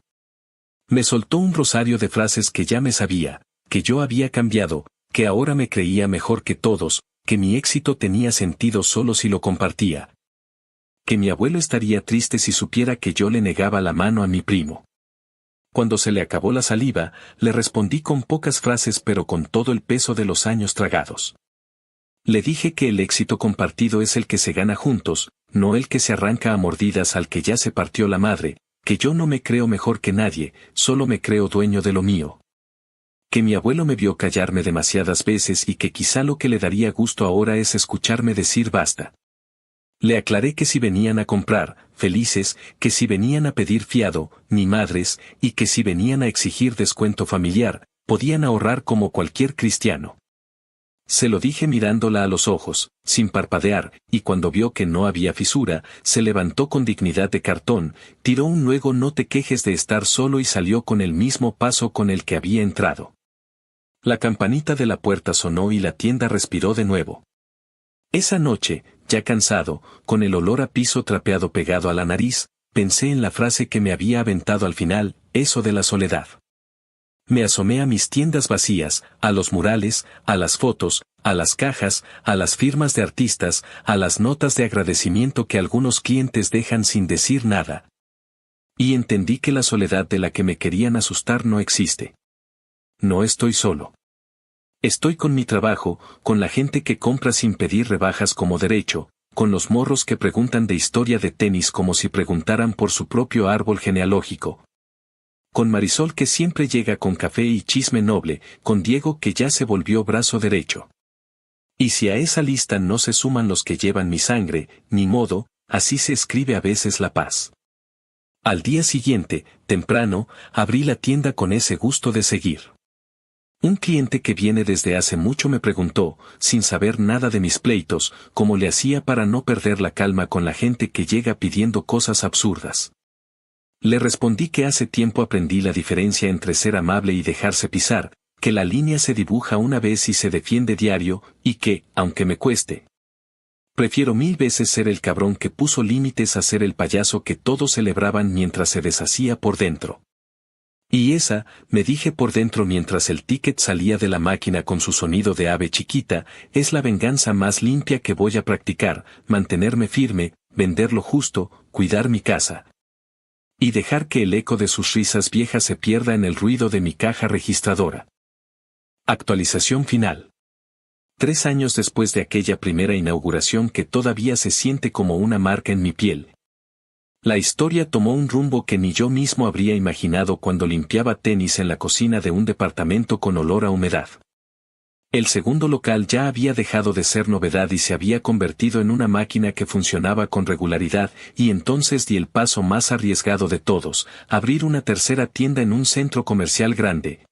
Me soltó un rosario de frases que ya me sabía, que yo había cambiado, que ahora me creía mejor que todos, que mi éxito tenía sentido solo si lo compartía. Que mi abuelo estaría triste si supiera que yo le negaba la mano a mi primo. Cuando se le acabó la saliva, le respondí con pocas frases pero con todo el peso de los años tragados. Le dije que el éxito compartido es el que se gana juntos, no el que se arranca a mordidas al que ya se partió la madre, que yo no me creo mejor que nadie, solo me creo dueño de lo mío. Que mi abuelo me vio callarme demasiadas veces y que quizá lo que le daría gusto ahora es escucharme decir basta. Le aclaré que si venían a comprar, felices, que si venían a pedir fiado, ni madres, y que si venían a exigir descuento familiar, podían ahorrar como cualquier cristiano. Se lo dije mirándola a los ojos, sin parpadear, y cuando vio que no había fisura, se levantó con dignidad de cartón, tiró un luego no te quejes de estar solo y salió con el mismo paso con el que había entrado. La campanita de la puerta sonó y la tienda respiró de nuevo. Esa noche, ya cansado, con el olor a piso trapeado pegado a la nariz, pensé en la frase que me había aventado al final, eso de la soledad. Me asomé a mis tiendas vacías, a los murales, a las fotos, a las cajas, a las firmas de artistas, a las notas de agradecimiento que algunos clientes dejan sin decir nada. Y entendí que la soledad de la que me querían asustar no existe. No estoy solo. Estoy con mi trabajo, con la gente que compra sin pedir rebajas como derecho, con los morros que preguntan de historia de tenis como si preguntaran por su propio árbol genealógico. Con Marisol que siempre llega con café y chisme noble, con Diego que ya se volvió brazo derecho. Y si a esa lista no se suman los que llevan mi sangre, ni modo, así se escribe a veces la paz. Al día siguiente, temprano, abrí la tienda con ese gusto de seguir. Un cliente que viene desde hace mucho me preguntó, sin saber nada de mis pleitos, cómo le hacía para no perder la calma con la gente que llega pidiendo cosas absurdas. Le respondí que hace tiempo aprendí la diferencia entre ser amable y dejarse pisar, que la línea se dibuja una vez y se defiende diario, y que, aunque me cueste, prefiero 1000 veces ser el cabrón que puso límites a ser el payaso que todos celebraban mientras se deshacía por dentro. Y esa, me dije por dentro mientras el ticket salía de la máquina con su sonido de ave chiquita, es la venganza más limpia que voy a practicar, mantenerme firme, vender lo justo, cuidar mi casa. Y dejar que el eco de sus risas viejas se pierda en el ruido de mi caja registradora. Actualización final. 3 años después de aquella primera inauguración que todavía se siente como una marca en mi piel. La historia tomó un rumbo que ni yo mismo habría imaginado cuando limpiaba tenis en la cocina de un departamento con olor a humedad. El segundo local ya había dejado de ser novedad y se había convertido en una máquina que funcionaba con regularidad, y entonces di el paso más arriesgado de todos, abrir una tercera tienda en un centro comercial grande.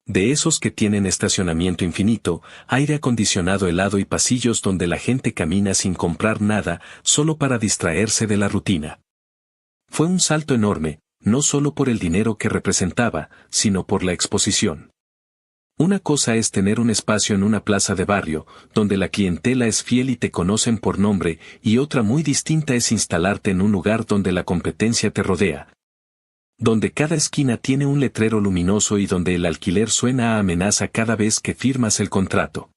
De esos que tienen estacionamiento infinito, aire acondicionado helado y pasillos donde la gente camina sin comprar nada, solo para distraerse de la rutina. Fue un salto enorme, no solo por el dinero que representaba, sino por la exposición. Una cosa es tener un espacio en una plaza de barrio, donde la clientela es fiel y te conocen por nombre, y otra muy distinta es instalarte en un lugar donde la competencia te rodea. Donde cada esquina tiene un letrero luminoso y donde el alquiler suena a amenaza cada vez que firmas el contrato.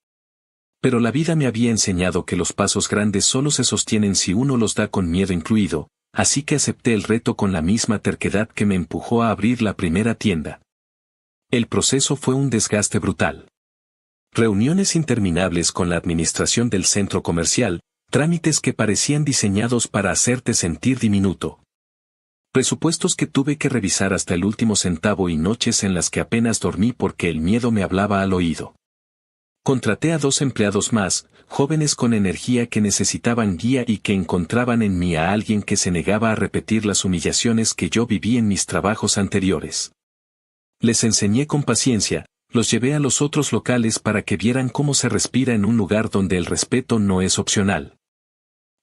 Pero la vida me había enseñado que los pasos grandes solo se sostienen si uno los da con miedo incluido, así que acepté el reto con la misma terquedad que me empujó a abrir la primera tienda. El proceso fue un desgaste brutal. Reuniones interminables con la administración del centro comercial, trámites que parecían diseñados para hacerte sentir diminuto. Presupuestos que tuve que revisar hasta el último centavo y noches en las que apenas dormí porque el miedo me hablaba al oído. Contraté a 2 empleados más, jóvenes con energía que necesitaban guía y que encontraban en mí a alguien que se negaba a repetir las humillaciones que yo viví en mis trabajos anteriores. Les enseñé con paciencia, Los llevé a los otros locales para que vieran cómo se respira en un lugar donde el respeto no es opcional.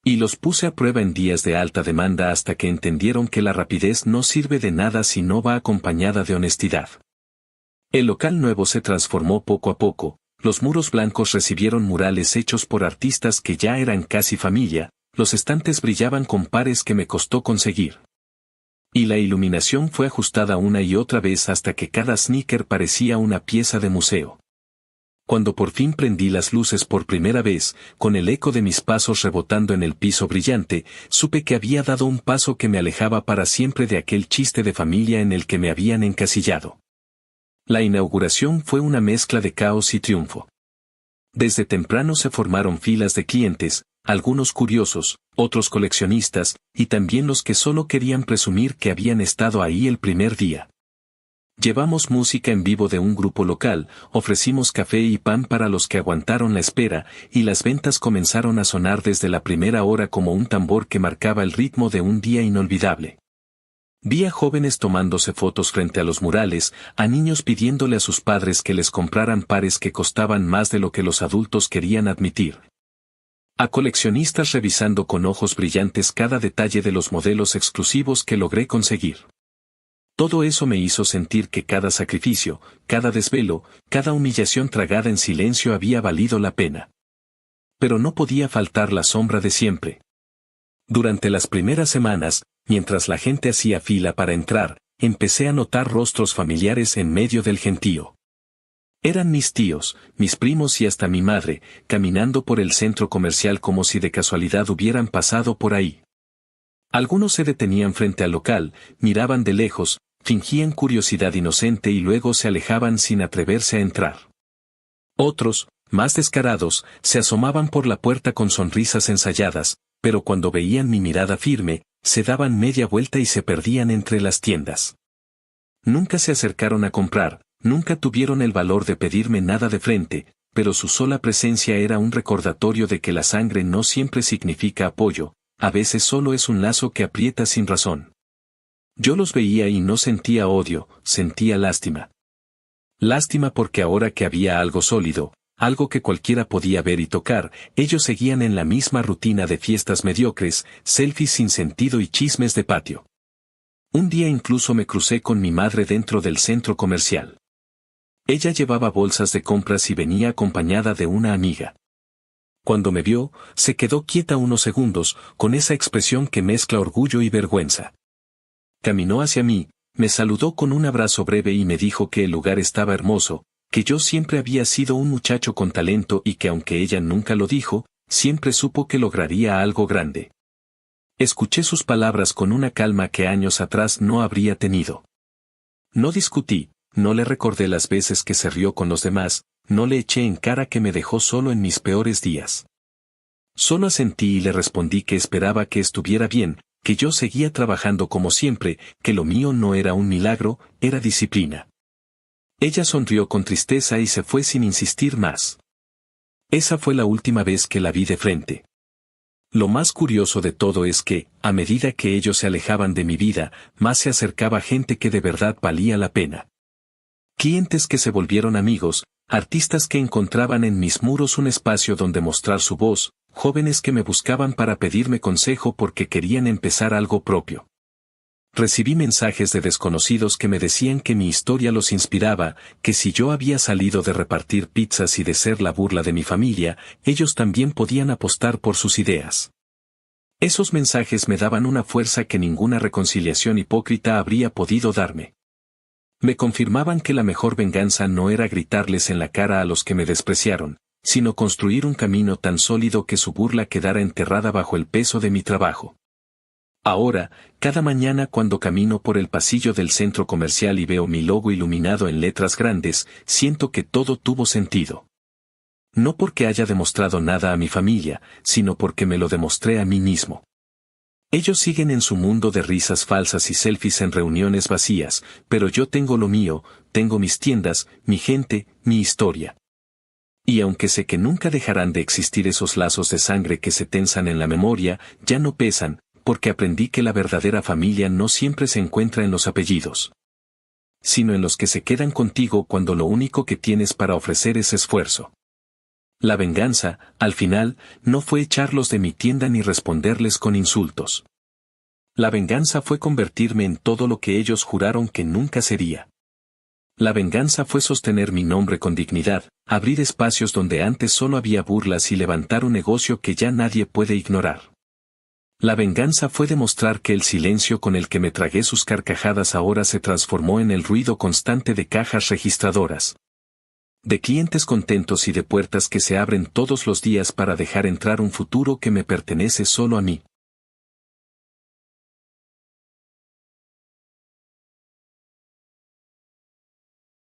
Y los puse a prueba en días de alta demanda hasta que entendieron que la rapidez no sirve de nada si no va acompañada de honestidad. El local nuevo se transformó poco a poco, los muros blancos recibieron murales hechos por artistas que ya eran casi familia, los estantes brillaban con pares que me costó conseguir. Y la iluminación fue ajustada una y otra vez hasta que cada sneaker parecía una pieza de museo. Cuando por fin prendí las luces por primera vez, con el eco de mis pasos rebotando en el piso brillante, supe que había dado un paso que me alejaba para siempre de aquel chiste de familia en el que me habían encasillado. La inauguración fue una mezcla de caos y triunfo. Desde temprano se formaron filas de clientes, algunos curiosos, otros coleccionistas, y también los que solo querían presumir que habían estado ahí el primer día. Llevamos música en vivo de un grupo local, ofrecimos café y pan para los que aguantaron la espera, y las ventas comenzaron a sonar desde la primera hora como un tambor que marcaba el ritmo de un día inolvidable. Vi a jóvenes tomándose fotos frente a los murales, a niños pidiéndole a sus padres que les compraran pares que costaban más de lo que los adultos querían admitir. A coleccionistas revisando con ojos brillantes cada detalle de los modelos exclusivos que logré conseguir. Todo eso me hizo sentir que cada sacrificio, cada desvelo, cada humillación tragada en silencio había valido la pena. Pero no podía faltar la sombra de siempre. Durante las primeras semanas, mientras la gente hacía fila para entrar, empecé a notar rostros familiares en medio del gentío. Eran mis tíos, mis primos y hasta mi madre, caminando por el centro comercial como si de casualidad hubieran pasado por ahí. Algunos se detenían frente al local, miraban de lejos, fingían curiosidad inocente y luego se alejaban sin atreverse a entrar. Otros, más descarados, se asomaban por la puerta con sonrisas ensayadas, pero cuando veían mi mirada firme, se daban media vuelta y se perdían entre las tiendas. Nunca se acercaron a comprar, nunca tuvieron el valor de pedirme nada de frente, pero su sola presencia era un recordatorio de que la sangre no siempre significa apoyo, a veces solo es un lazo que aprieta sin razón. Yo los veía y no sentía odio, sentía lástima. Lástima porque ahora que había algo sólido, algo que cualquiera podía ver y tocar, ellos seguían en la misma rutina de fiestas mediocres, selfies sin sentido y chismes de patio. Un día incluso me crucé con mi madre dentro del centro comercial. Ella llevaba bolsas de compras y venía acompañada de una amiga. Cuando me vio, se quedó quieta unos segundos, con esa expresión que mezcla orgullo y vergüenza. Caminó hacia mí, me saludó con un abrazo breve y me dijo que el lugar estaba hermoso, que yo siempre había sido un muchacho con talento y que aunque ella nunca lo dijo, siempre supo que lograría algo grande. Escuché sus palabras con una calma que años atrás no habría tenido. No discutí, no le recordé las veces que se rió con los demás, no le eché en cara que me dejó solo en mis peores días. Solo asentí y le respondí que esperaba que estuviera bien, que yo seguía trabajando como siempre, que lo mío no era un milagro, era disciplina. Ella sonrió con tristeza y se fue sin insistir más. Esa fue la última vez que la vi de frente. Lo más curioso de todo es que, a medida que ellos se alejaban de mi vida, más se acercaba gente que de verdad valía la pena. Clientes que se volvieron amigos, artistas que encontraban en mis muros un espacio donde mostrar su voz, jóvenes que me buscaban para pedirme consejo porque querían empezar algo propio. Recibí mensajes de desconocidos que me decían que mi historia los inspiraba, que si yo había salido de repartir pizzas y de ser la burla de mi familia, ellos también podían apostar por sus ideas. Esos mensajes me daban una fuerza que ninguna reconciliación hipócrita habría podido darme. Me confirmaban que la mejor venganza no era gritarles en la cara a los que me despreciaron, sino construir un camino tan sólido que su burla quedara enterrada bajo el peso de mi trabajo. Ahora, cada mañana cuando camino por el pasillo del centro comercial y veo mi logo iluminado en letras grandes, siento que todo tuvo sentido. No porque haya demostrado nada a mi familia, sino porque me lo demostré a mí mismo. Ellos siguen en su mundo de risas falsas y selfies en reuniones vacías, pero yo tengo lo mío, tengo mis tiendas, mi gente, mi historia. Y aunque sé que nunca dejarán de existir esos lazos de sangre que se tensan en la memoria, ya no pesan, porque aprendí que la verdadera familia no siempre se encuentra en los apellidos. sino en los que se quedan contigo cuando lo único que tienes para ofrecer es esfuerzo. La venganza, al final, no fue echarlos de mi tienda ni responderles con insultos. La venganza fue convertirme en todo lo que ellos juraron que nunca sería. La venganza fue sostener mi nombre con dignidad, abrir espacios donde antes solo había burlas y levantar un negocio que ya nadie puede ignorar. La venganza fue demostrar que el silencio con el que me tragué sus carcajadas ahora se transformó en el ruido constante de cajas registradoras. De clientes contentos y de puertas que se abren todos los días para dejar entrar un futuro que me pertenece solo a mí.